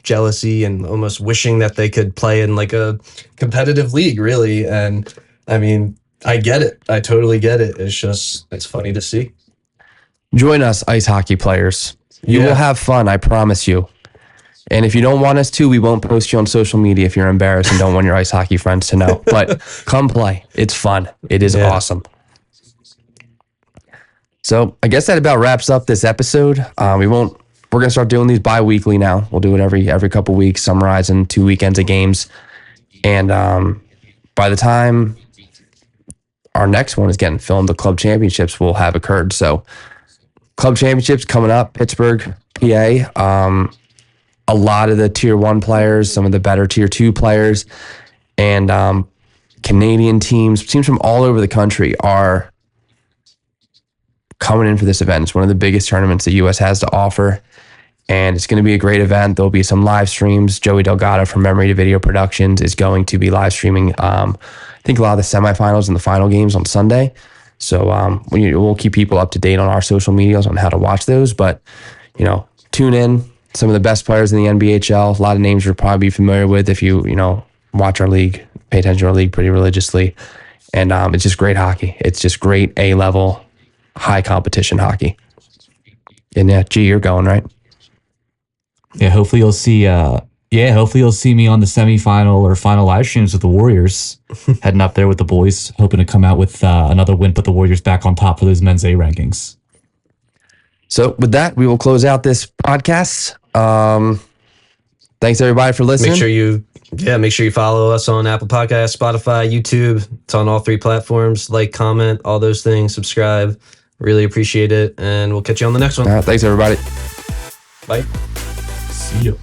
jealousy and almost wishing that they could play in a competitive league, really. And I mean, I get it. I totally get it. It's funny to see. Join us, ice hockey players. You will have fun, I promise you. And if you don't want us to, we won't post you on social media if you're embarrassed and don't want your ice hockey friends to know. But come play. It's fun. It is awesome. So I guess that about wraps up this episode. We're going to start doing these bi-weekly now. We'll do it every couple weeks, summarizing 2 weekends of games. And by the time our next one is getting filmed, the club championships will have occurred. So club championships coming up, Pittsburgh, FPA. A lot of the tier 1 players, some of the better tier 2 players, and Canadian teams from all over the country are coming in for this event. It's one of the biggest tournaments the U.S. has to offer, and it's going to be a great event. There'll be some live streams. Joey Delgado from Memory to Video Productions is going to be live streaming, I think, a lot of the semifinals and the final games on Sunday. So we'll keep people up to date on our social medias on how to watch those. But, tune in. Some of the best players in the NBHL. A lot of names you'll probably be familiar with if you watch our league, pay attention to our league pretty religiously. And it's just great hockey. It's just great A-level, high competition hockey. And yeah, G, you're going, right? Yeah, hopefully you'll see. Hopefully you'll see me on the semifinal or final live streams with the Warriors, heading up there with the boys, hoping to come out with another win, put the Warriors back on top for those men's A rankings. So with that, we will close out this podcast. Thanks everybody for listening. Make sure you follow us on Apple Podcasts, Spotify, YouTube. It's on all 3 platforms. Like, comment, all those things. Subscribe. Really appreciate it. And we'll catch you on the next one. Thanks everybody. Bye. See you.